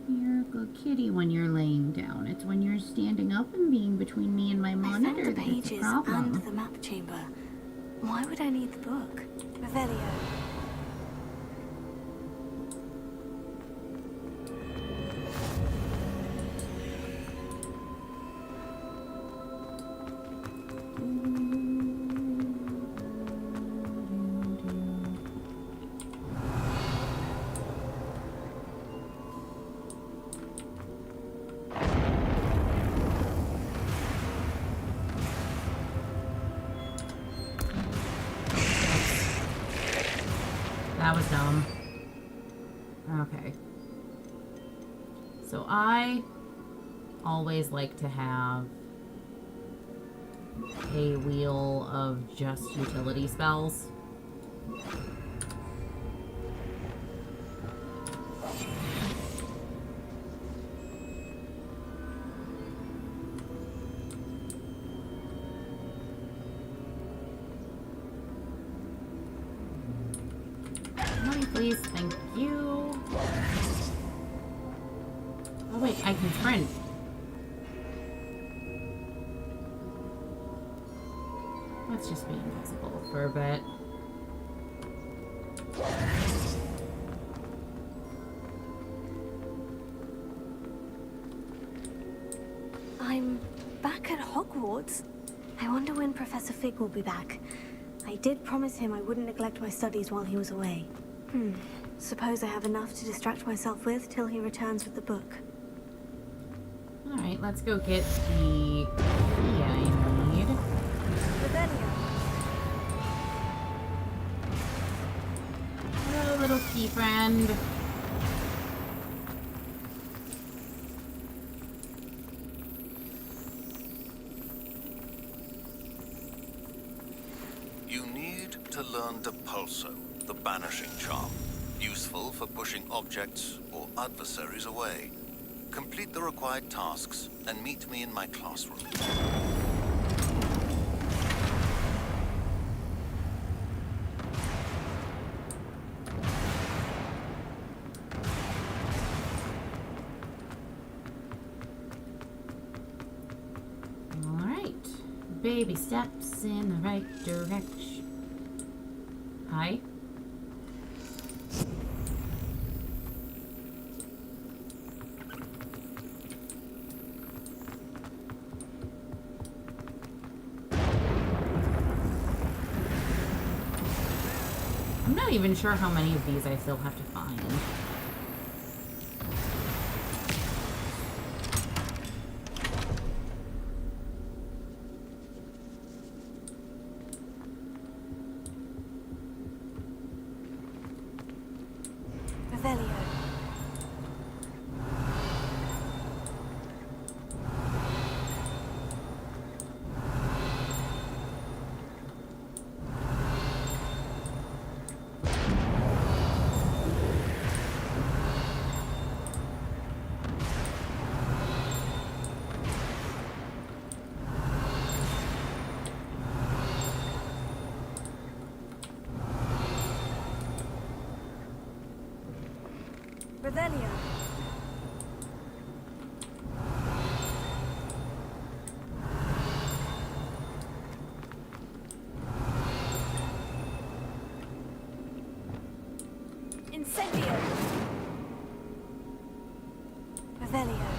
You're a good kitty when you're laying down. It's when you're standing up and being between me and my monitor I found the that it's a pages problem. and the map chamber. Why would I need the book? Revelio. that was dumb. Okay. So I always like to have a wheel of just utility spells. Money, please. Thank you. Oh wait, I can sprint. Let's just be invisible for a bit. I'm back at Hogwarts. I wonder when Professor Fig will be back. I did promise him I wouldn't neglect my studies while he was away. Suppose I have enough to distract myself with till he returns with the book. Alright, let's go get the key I need. Hello, little key friend. You need to learn Depulso, the banishing charm. Useful for pushing objects or adversaries away. Complete the required tasks and meet me in my classroom. Alright. Baby steps in the right direction. Hi. I'm not even sure how many of these I still have to find. Revelio. Incendio. Revelio.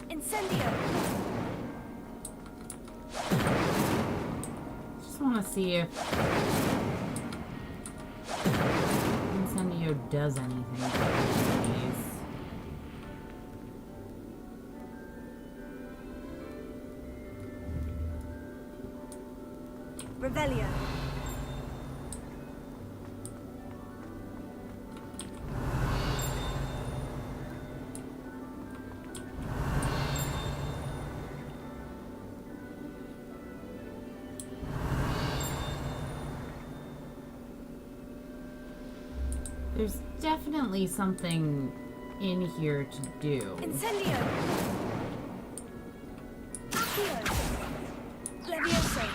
Incendio. Just want to see if Incendio does anything for these. Revelio. There's definitely something in here to do. Incendio. Accio. Levioso.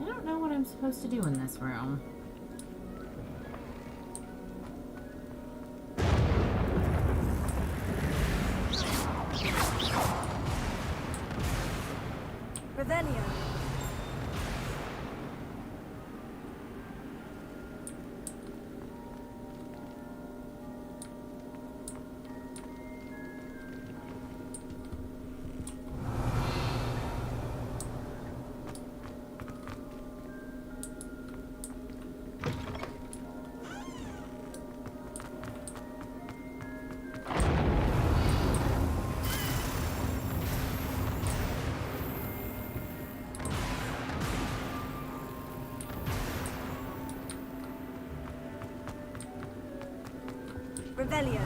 I don't know what I'm supposed to do in this room. Revelio. Revelio.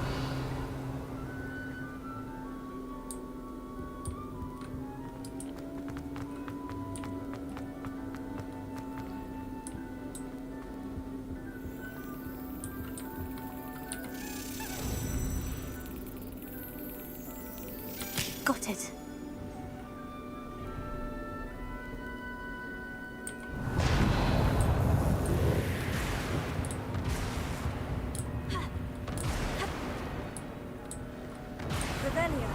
Got it. Revelio.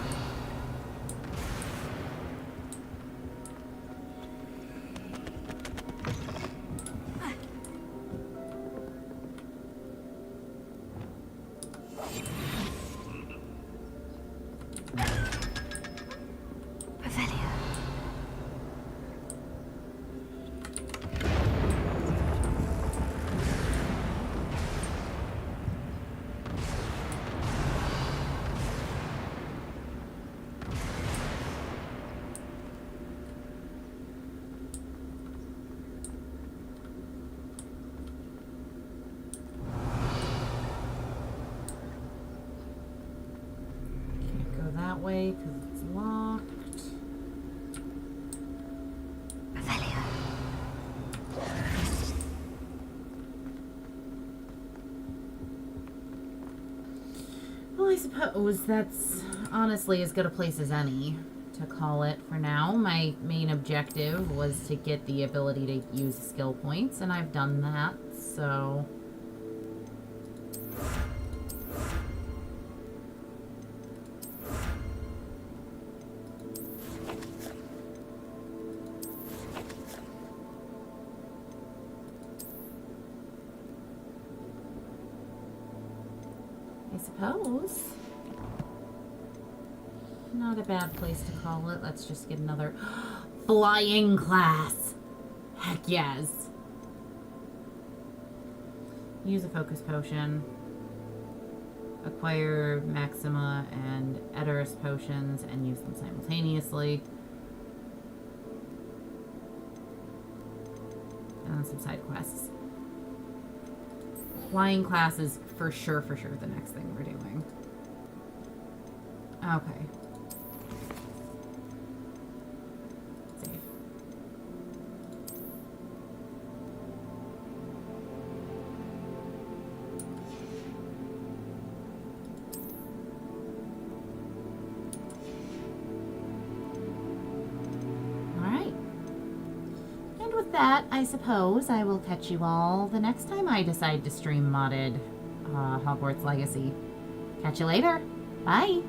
That way because it's locked. Well, I suppose that's honestly as good a place as any to call it for now. My main objective was to get the ability to use skill points, and I've done that, so... I suppose. Not a bad place to call it. Let's just get another flying class. Heck yes. Use a focus potion. Acquire Maxima and Edoras potions and use them simultaneously. And then some side quests. Flying class is for sure the next thing we're doing. Okay. Save. Alright. And with that, I suppose I will catch you all the next time I decide to stream modded Hogwarts Legacy. Catch you later. Bye.